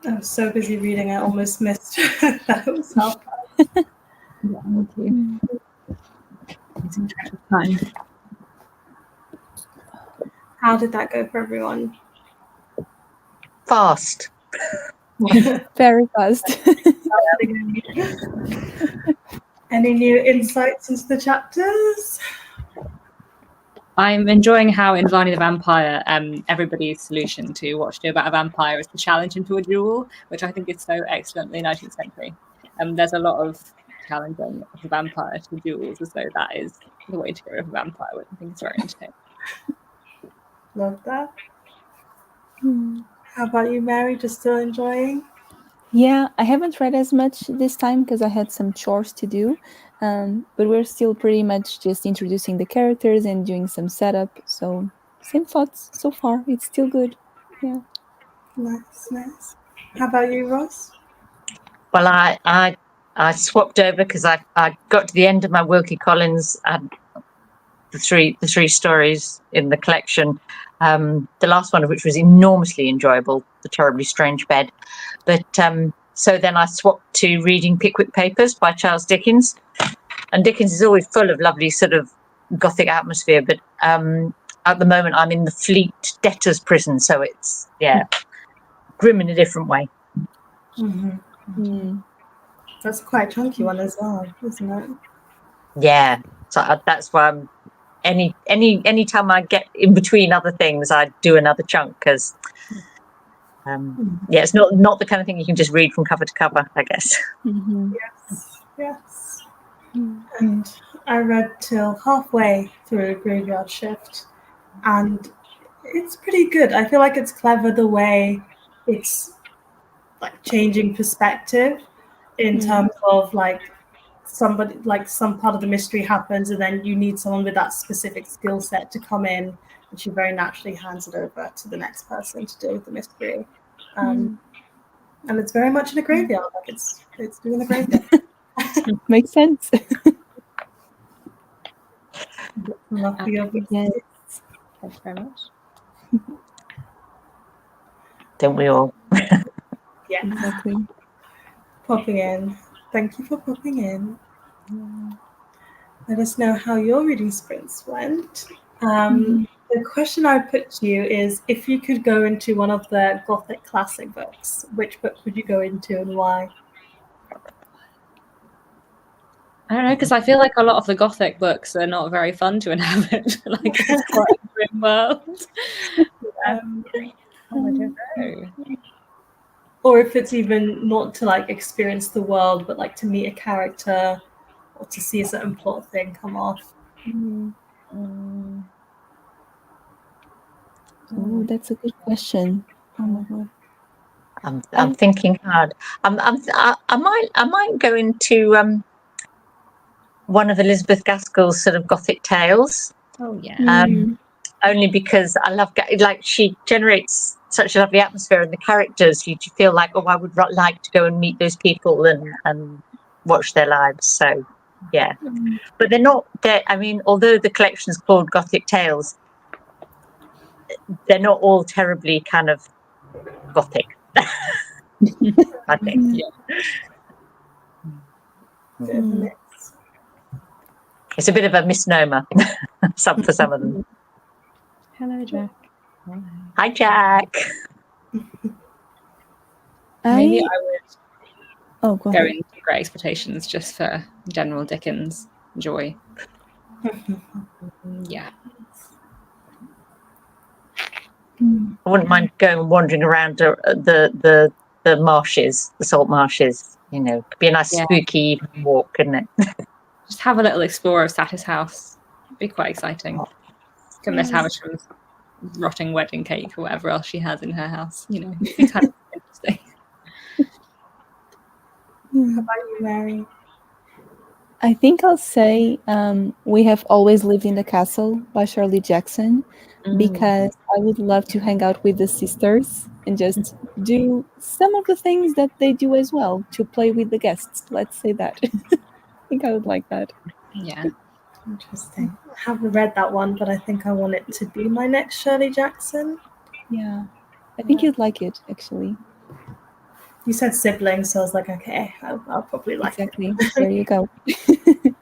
I was so busy reading, I almost missed that it was half. Yeah, me too. Losing track of time. How did that go for everyone? Fast. Very fast. Any new insights into the chapters? I'm enjoying how in Varney the Vampire, everybody's solution to what to do about a vampire is to challenge into a duel, which I think is so excellently 19th century. There's a lot of challenging of the vampire to duels as though that is the way to go with a vampire, which I think is very entertaining. Love that. How about you, Mary? Just still enjoying? Yeah, I haven't read as much this time because I had some chores to do, but we're still pretty much just introducing the characters and doing some setup. So same thoughts so far. It's still good. Yeah. Nice. How about you, Ross? Well, I swapped over because I got to the end of my Wilkie Collins and the three stories in the collection. The last one of which was enormously enjoyable, The Terribly Strange Bed. But so then I swapped to reading Pickwick Papers by Charles Dickens. And Dickens is always full of lovely sort of Gothic atmosphere. But at the moment, I'm in the Fleet debtors' prison. So it's, grim in a different way. Mm-hmm. That's quite a chunky one as well, isn't it? Yeah. So that's why I'm any time I get in between other things, I do another chunk because it's not the kind of thing you can just read from cover to cover, I guess. Mm-hmm. Yes. And I read till halfway through Graveyard Shift, and it's pretty good. I feel like it's clever the way it's like changing perspective in terms of like somebody, like some part of the mystery happens and then you need someone with that specific skill set to come in, and she very naturally hands it over to the next person to deal with the mystery. And it's very much in a graveyard, like it's doing the graveyard. Makes sense. Love the obvious. Yes. Thank you very much. Don't we all? Yeah, Exactly. popping in. Thank you for popping in. Let us know how your reading sprints went. The question I put to you is, if you could go into one of the Gothic classic books, which book would you go into and why? I don't know, because I feel like a lot of the Gothic books are not very fun to inhabit. Like, it's quite a grim world. I don't know. Or if it's even not to like experience the world, but like to meet a character or to see a certain plot thing come off. Oh, that's a good question. Oh my god. I'm thinking hard. I might go into one of Elizabeth Gaskell's sort of Gothic tales. Oh yeah. Only because I love, like, she generates such a lovely atmosphere, and the characters, you feel like, oh, I would like to go and meet those people and watch their lives. So yeah, but they're not. I mean, although the collection's called Gothic Tales, they're not all terribly kind of Gothic. I think. It's a bit of a misnomer for some of them. Hello, Jack. Hi, Jack. Maybe I would go go ahead. into Great Expectations just for general Dickens joy. Yeah. I wouldn't mind going and wandering around the marshes, the salt marshes. You know, could be a nice spooky evening walk, couldn't it? Just have a little explore of Satis house. It'd be quite exciting. Can Miss Havisham's rotting wedding cake or whatever else she has in her house. You know, it'd be kind of interesting. How about you, Mary? I think I'll say We Have Always Lived in the Castle by Shirley Jackson, because I would love to hang out with the sisters and just do some of the things that they do as well, to play with the guests. Let's say that. I think I would like that. Yeah. Interesting. I haven't read that one, but I think I want it to be my next Shirley Jackson. Yeah, I think you'd like it, actually. You said siblings, so I was like, okay, I'll probably like Exactly. There you go. it.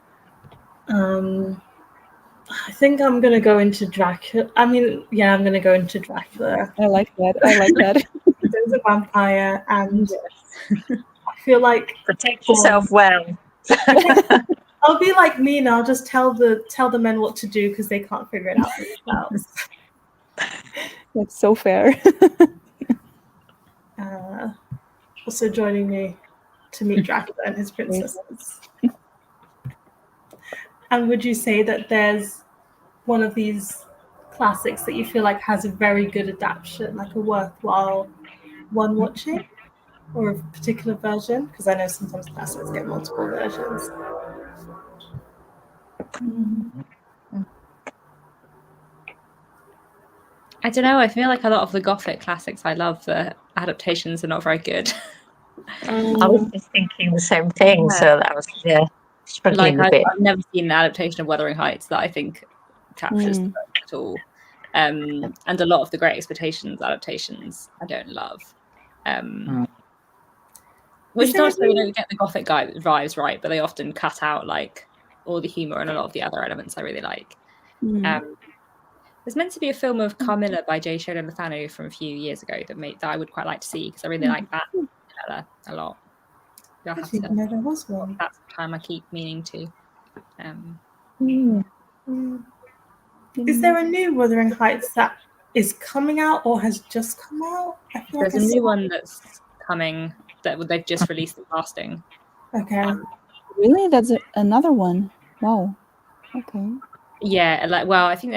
I think I'm gonna go into Dracula. I mean, yeah, I'm gonna go into Dracula. I like that. I like that. There's a vampire, and I feel like Protect yourself well. I'll be like Mina. I'll just tell the men what to do because they can't figure it out for themselves. That's so fair. Also joining me to meet Dracula and his princesses. And would you say that there's one of these classics that you feel like has a very good adaptation, like a worthwhile one watching, or a particular version? Because I know sometimes classics get multiple versions. I don't know. I feel like a lot of the Gothic classics I love, the adaptations are not very good. I was just thinking the same thing, so that was struggling Like a bit. I've never seen an adaptation of Wuthering Heights that I think captures the book at all. And a lot of the Great Expectations adaptations I don't love. Which is not to say they don't get the Gothic vibes right, but they often cut out like all the humour and a lot of the other elements I really like. There's meant to be a film of Carmilla by J. Sheridan LaFanu from a few years ago that I would quite like to see because I really like that a lot. I didn't know there was one. That's the time I keep meaning to. Is there a new Wuthering Heights that is coming out or has just come out? I feel There's a new one that's coming that they've just released the casting. Okay. Really? That's another one. Wow. Okay. Yeah, I think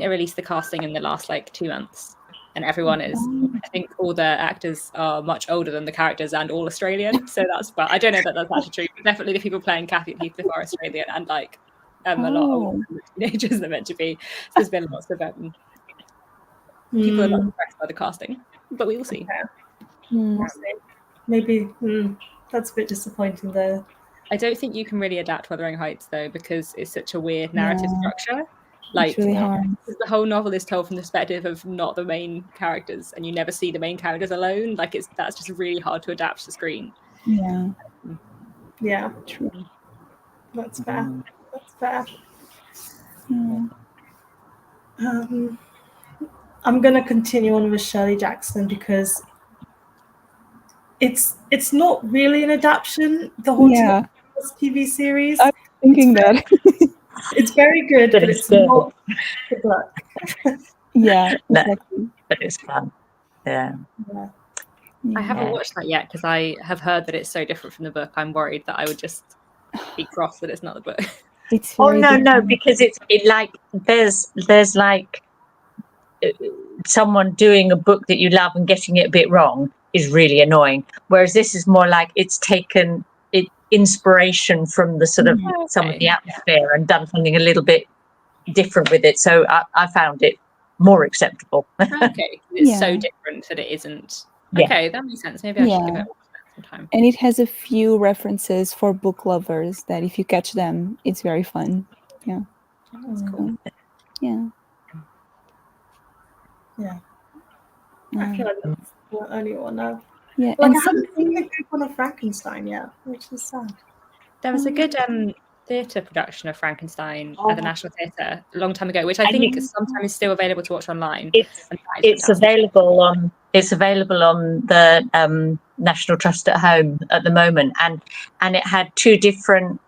they released the casting in the last 2 months, and everyone is. I think all the actors are much older than the characters and all Australian. So I don't know that that's actually true. But definitely, the people playing Kathy Heathcliff are Australian, and a lot older than the teenagers they're meant to be. So there's been lots of people are not impressed by the casting, but we will see. Maybe that's a bit disappointing though. I don't think you can really adapt Wuthering Heights though because it's such a weird narrative structure. It's really hard. The whole novel is told from the perspective of not the main characters, and you never see the main characters alone. That's just really hard to adapt to screen. Yeah. Yeah. True. That's fair. That's fair. Yeah. I'm gonna continue on with Shirley Jackson because it's not really an adaptation. The Haunted TV series. I'm thinking that. It's very good, but it's not the book. Yeah, exactly. But it's fun. Yeah. I haven't watched that yet because I have heard that it's so different from the book. I'm worried that I would just be cross that it's not the book. No, because there's someone doing a book that you love and getting it a bit wrong is really annoying. Whereas this is more like it's taken inspiration from the sort of some of the atmosphere and done something a little bit different with it. So I found it more acceptable. Okay, it's so different that it isn't. Okay, that makes sense. Maybe I should give it some time. And it has a few references for book lovers that if you catch them, it's very fun. Yeah. That's cool. Yeah. Yeah. I feel like that's the only one I've... Yeah, I haven't seen a good one of Frankenstein yet, which is sad. There was a good theatre production of Frankenstein at the National Theatre a long time ago, which I think sometimes is still available to watch online. It's available on the National Trust at Home at the moment, and it had two different.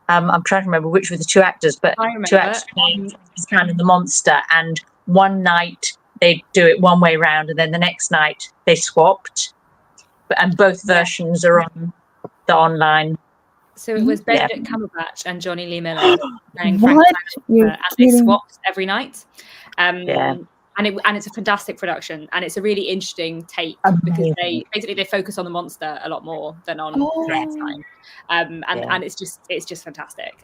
I'm trying to remember which were the two actors, but two actors playing Frankenstein and the monster. And one night they do it one way round, and then the next night they swapped. And both versions are on the online. So it was Benedict Cumberbatch and Johnny Lee Miller playing Frankenstein, and they swapped every night. And it's a fantastic production, and it's a really interesting take because they focus on the monster a lot more than on Frankenstein. And it's just fantastic.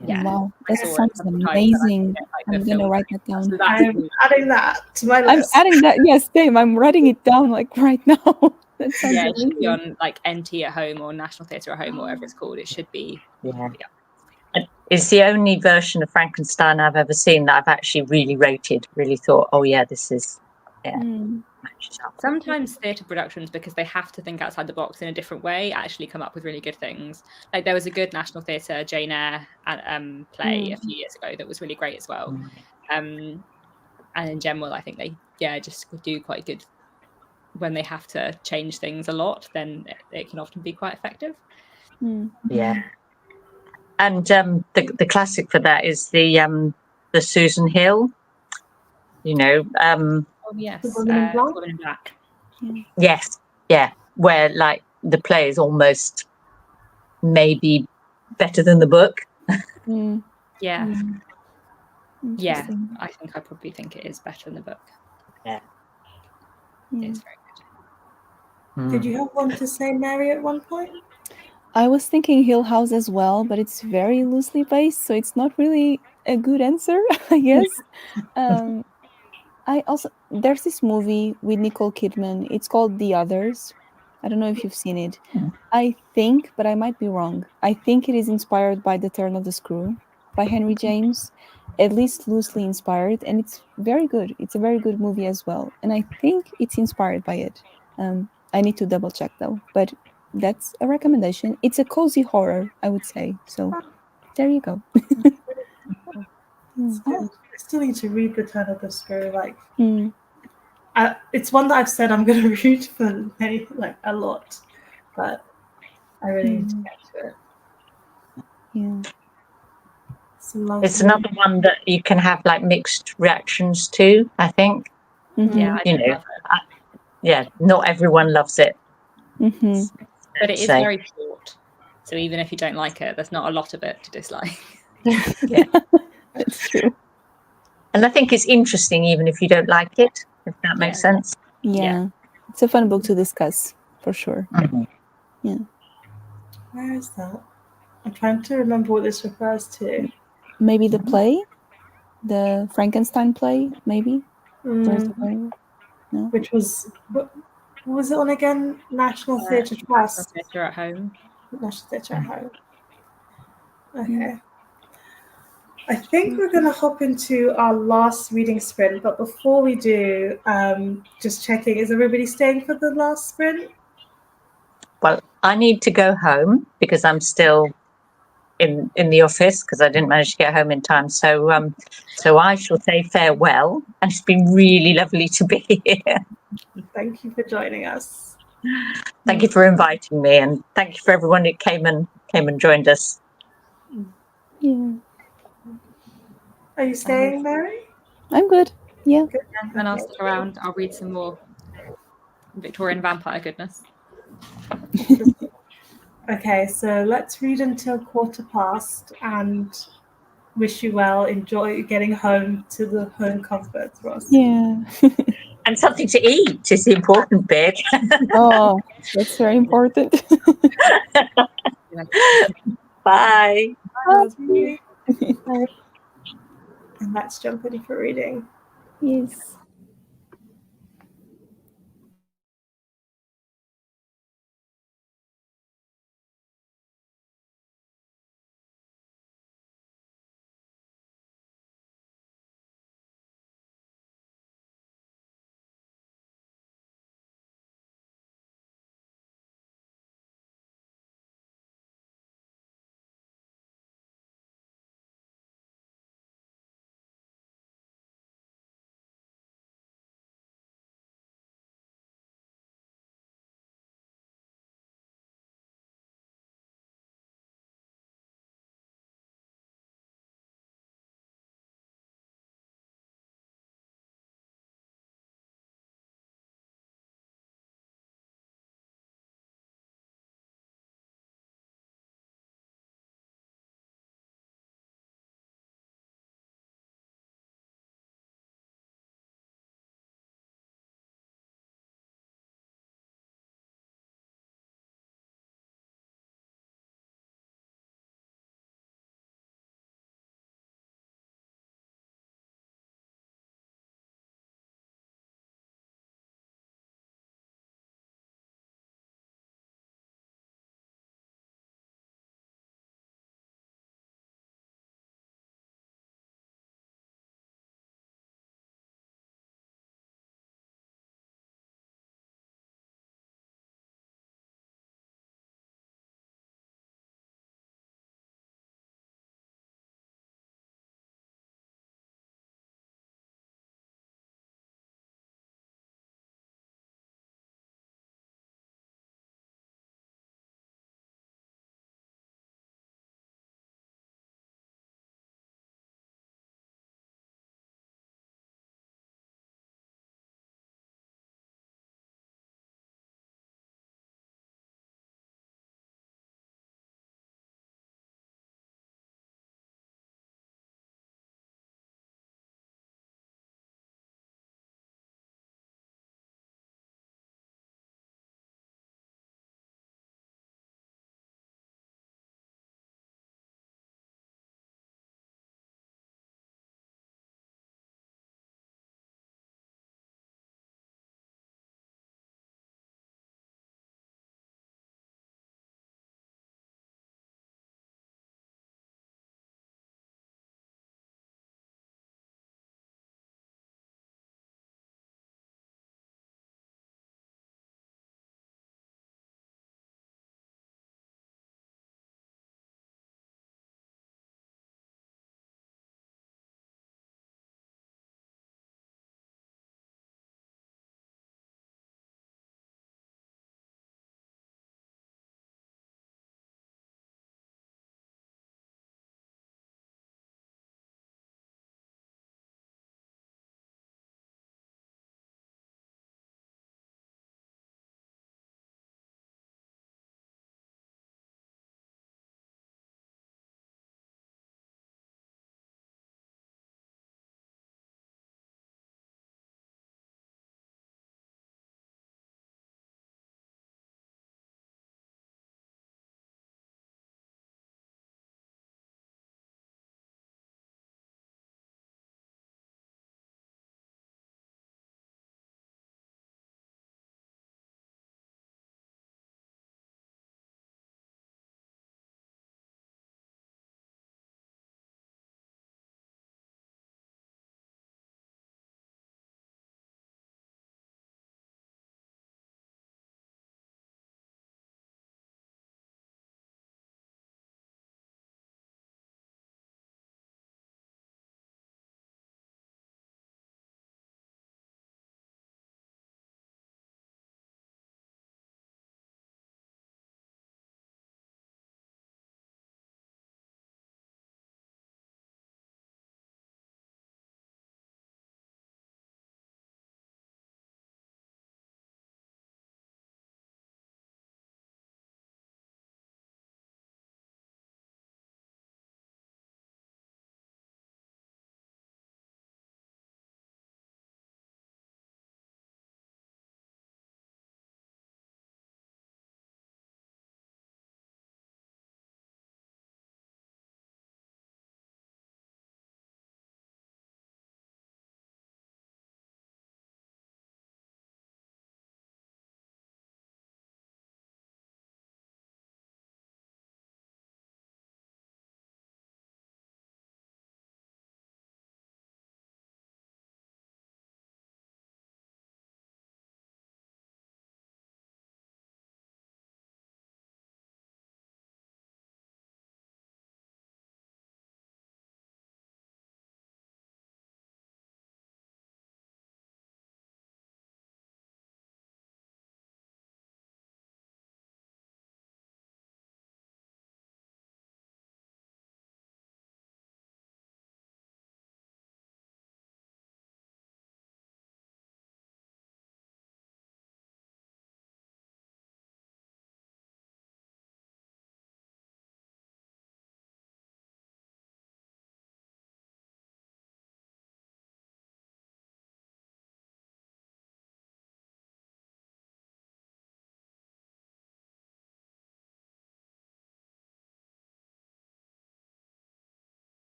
Wow, that sounds amazing. I'm gonna write that down. I'm adding that to my list. I'm adding that. Yes, same. I'm writing it down right now. That sounds it should be on NT at Home or National Theatre at Home or whatever it's called. It should be. It's the only version of Frankenstein I've ever seen that I've actually really rated. Really thought, oh yeah, this is matches up. Sometimes theatre productions, because they have to think outside the box in a different way, actually come up with really good things. Like there was a good National Theatre Jane Eyre play a few years ago that was really great as well. And in general, I think they just do quite good when they have to change things a lot. Then it can often be quite effective. Yeah. And the classic for that is the Susan Hill. You know, oh yes, The Woman in Black. Woman in Black. Yes, yeah, where like the play is almost maybe better than the book. Yeah, yeah. Interesting. I think I probably think it is better than the book. Yeah. It's very good. Did you have one to say, Mary, at one point? I was thinking Hill House as well, but it's very loosely based, so it's not really a good answer, I guess. There's this movie with Nicole Kidman. It's called The Others. I don't know if you've seen it. I think, but I might be wrong. I think it is inspired by The Turn of the Screw by Henry James, at least loosely inspired, and it's very good. It's a very good movie as well, and I think it's inspired by it. I need to double check though, but that's a recommendation. It's a cozy horror, I would say. So there you go. I still need to read The Turn of the Screw. Like, Mm. it's one that I've said I'm going to read for a lot, but I really need to get to it. Yeah. It's another one that you can have like mixed reactions to, I think. Yeah, I You know, love it. yeah, not everyone loves it. But it is very short. So even if you don't like it, there's not a lot of it to dislike. Yeah. That's true. And I think it's interesting even if you don't like it, if that makes sense. Yeah. It's a fun book to discuss, for sure. Yeah. Where is that? I'm trying to remember what this refers to. Maybe the play? The Frankenstein play, maybe? Where's the play? No? Which was, what was it on again? National Theatre Trust. National Theatre at Home. National Theatre at Home. Okay. I think we're going to hop into our last reading sprint, but before we do, just checking, is everybody staying for the last sprint? Well, I need to go home because I'm still in the office because I didn't manage to get home in time. So I shall say farewell, and it's been really lovely to be here. Thank you for joining us. Thank you for inviting me, and thank you for everyone who came and joined us. Yeah. Are you staying, Mary? I'm good. Yeah. Good. And I'll stick around. I'll read some more Victorian vampire goodness. Okay, so let's read until past and wish you well. Enjoy getting home to the home comforts, Ross. Yeah. And something to eat is the important bit. Oh, that's very important. Bye. Bye. And let's jump in for reading. Yes.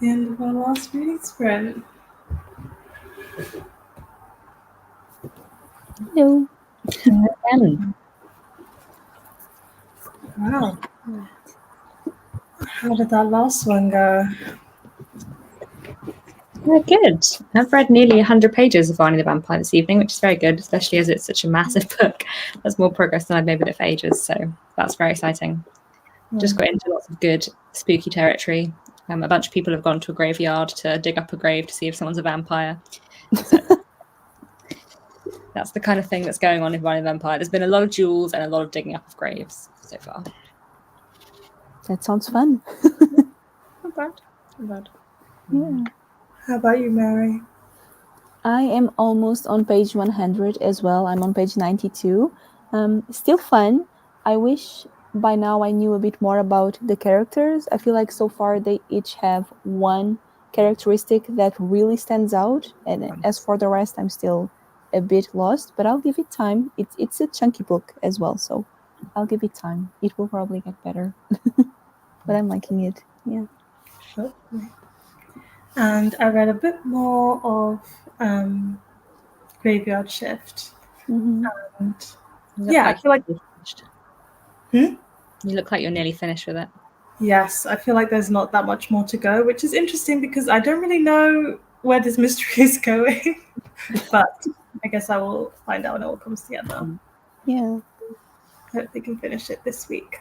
the end of our last reading sprint. Hello. Again. Wow. How did that last one go? Yeah, good. I've read nearly 100 pages of Varney the Vampire this evening, which is very good, especially as it's such a massive book. That's more progress than I've made with it for ages, so that's very exciting. Just got into lots of good spooky territory. A bunch of people have gone to a graveyard to dig up a grave to see if someone's a vampire. So that's the kind of thing that's going on in Varney the Vampire. There's been a lot of jewels and a lot of digging up of graves so far. That sounds fun. Not bad. Not bad. Yeah. How about you, Mary? I am almost on page 100 as well. I'm on page 92. Still fun. I wish by now I knew a bit more about the characters. I feel like so far they each have one characteristic that really stands out. And as for the rest, I'm still a bit lost, but I'll give it time. It's a chunky book as well, so I'll give it time. It will probably get better. But I'm liking it. Yeah. Sure. And I read a bit more of Graveyard Shift. Mm-hmm. And Yeah, I feel like you look like you're nearly finished with it. Yes, I feel like there's not that much more to go, which is interesting because I don't really know where this mystery is going. But I guess I will find out when it all comes together. Yeah. I hope they can finish it this week.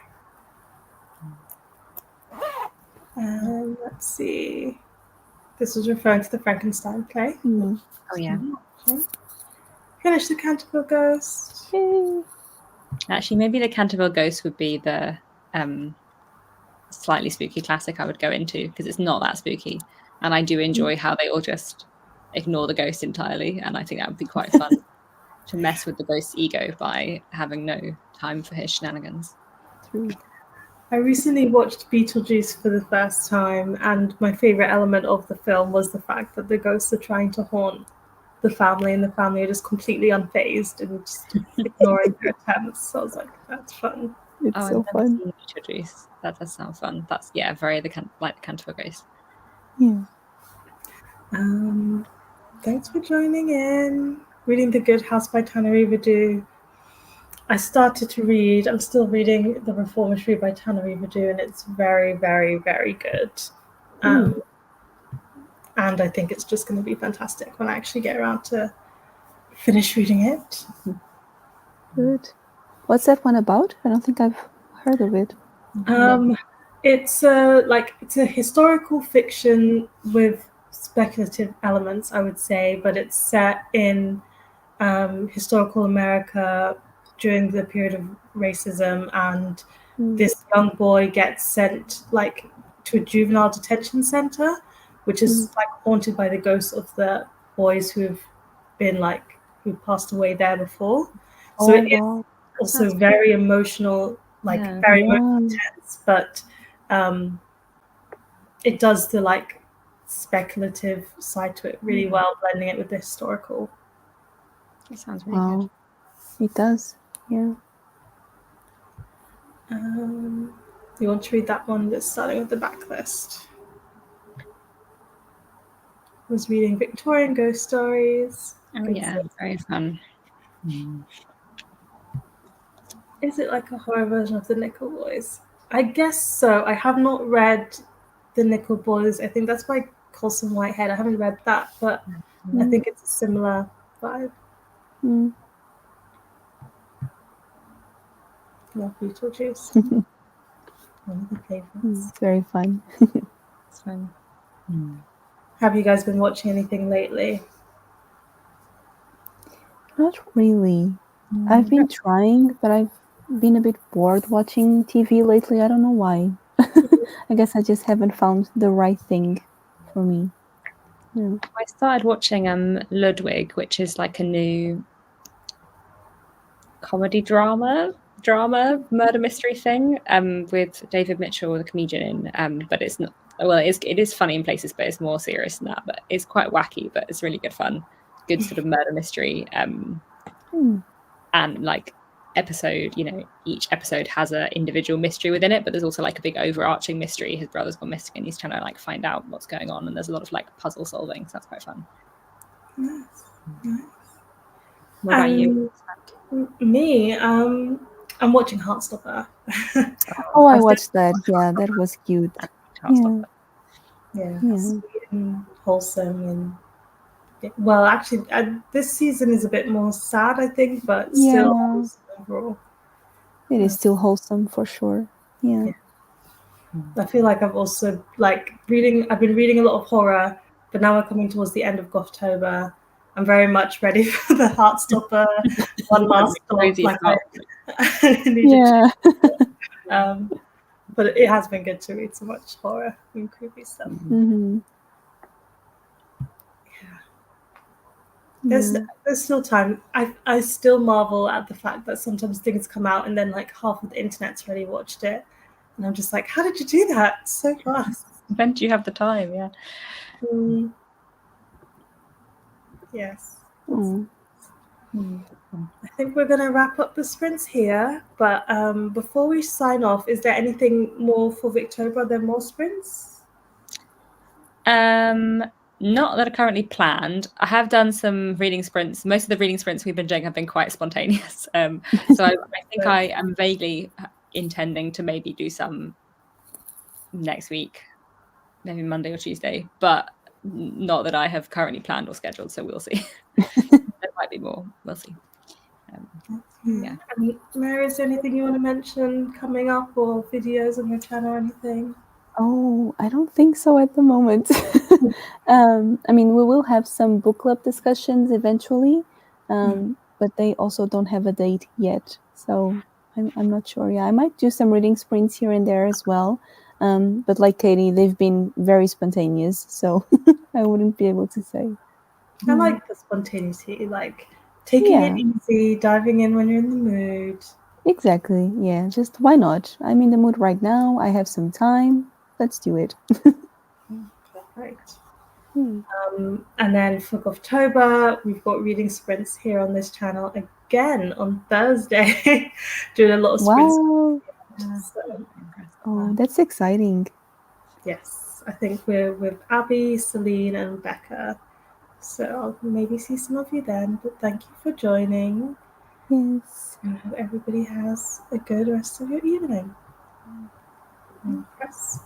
Let's see. This was referring to the Frankenstein play. Mm. Oh yeah. Finish the Canterville Ghost. Yay. Actually, maybe the Canterville Ghost would be the slightly spooky classic I would go into because it's not that spooky, and I do enjoy how they all just ignore the ghost entirely, and I think that would be quite fun to mess with the ghost's ego by having no time for his shenanigans. True. I recently watched Beetlejuice for the first time, and my favorite element of the film was the fact that the ghosts are trying to haunt the family, and the family are just completely unfazed and just ignoring their attempts. So I was like, that's fun. It's so I've fun. never seen Beetlejuice. That does sound fun. That's very like the Canterville Ghost. Yeah. Thanks for joining in. Reading The Good House by Tanner Everdoo. I started to read, I'm still reading The Reformatory by Tanner Everdoo, and it's very, very, very good. And I think it's just going to be fantastic when I actually get around to finish reading it. Good. What's that one about? I don't think I've heard of it. It's a historical fiction with speculative elements, I would say, but it's set in historical America during the period of racism, and this young boy gets sent to a juvenile detention center, which is haunted by the ghosts of the boys who passed away there before. So it is also very emotional, very intense, but it does the speculative side to it really well, blending it with the historical. It sounds really good. It does, yeah. You want to read that one that's starting with the backlist? I was reading Victorian Ghost Stories. Oh yeah, very fun. Is it like a horror version of the Nickel Boys? I guess so. I have not read the Nickel Boys. I think that's by Colson Whitehead. I haven't read that, but I think it's a similar vibe. Love Beetlejuice. One of the favorites. It's very fun. It's fun. Have you guys been watching anything lately? Not really. I've been trying, but I've been a bit bored watching TV lately. I don't know why. I guess I just haven't found the right thing for me. Yeah. I started watching Ludwig, which is like a new comedy drama murder mystery thing with David Mitchell, the comedian in. But it's not. Well, it is funny in places, but it's more serious than that. But it's quite wacky, but it's really good fun. Good sort of murder mystery. And episode, each episode has an individual mystery within it, but there's also like a big overarching mystery. His brother's gone missing and he's trying to like find out what's going on, and there's a lot of like puzzle solving, so that's quite fun. Nice. What about you? Me, I'm watching Heartstopper. Oh, I watched that. Yeah, that was cute. Yeah, sweet and wholesome, and well, actually, this season is a bit more sad, I think, but still wholesome overall. It is still wholesome for sure. Yeah. I feel like I've also I've been reading a lot of horror, but now we're coming towards the end of Gothtober. I'm very much ready for the Heartstopper one last stop. I need to but it has been good to read so much horror and creepy stuff. There's still time. I still marvel at the fact that sometimes things come out and then like half of the internet's already watched it, and I'm just like, how did you do that so fast? When do you have the time? Yeah. Yes. I think we're going to wrap up the sprints here, but before we sign off, is there anything more for Victober? Are there more sprints? Not that are currently planned. I have done some reading sprints. Most of the reading sprints we've been doing have been quite spontaneous. So I think I am vaguely intending to maybe do some next week, maybe Monday or Tuesday, but not that I have currently planned or scheduled, so we'll see. There might be more. We'll see. Yeah. And Mary, is there anything you want to mention coming up, or videos on your channel or anything? Oh, I don't think so at the moment. I mean, we will have some book club discussions eventually, but they also don't have a date yet. So I'm not sure. Yeah, I might do some reading sprints here and there as well. But like Katie, they've been very spontaneous, so I wouldn't be able to say. I like the spontaneity, like taking it easy, diving in when you're in the mood. Exactly. Yeah, just why not? I'm in the mood right now. I have some time. Let's do it. Perfect. And then for October, we've got reading sprints here on this channel again on Thursday. Doing a lot of sprints. Wow. So, oh, that's exciting. Yes, I think we're with Abby, Celine, and Becca. So I'll maybe see some of you then. But thank you for joining. Yes. I hope everybody has a good rest of your evening. Yes.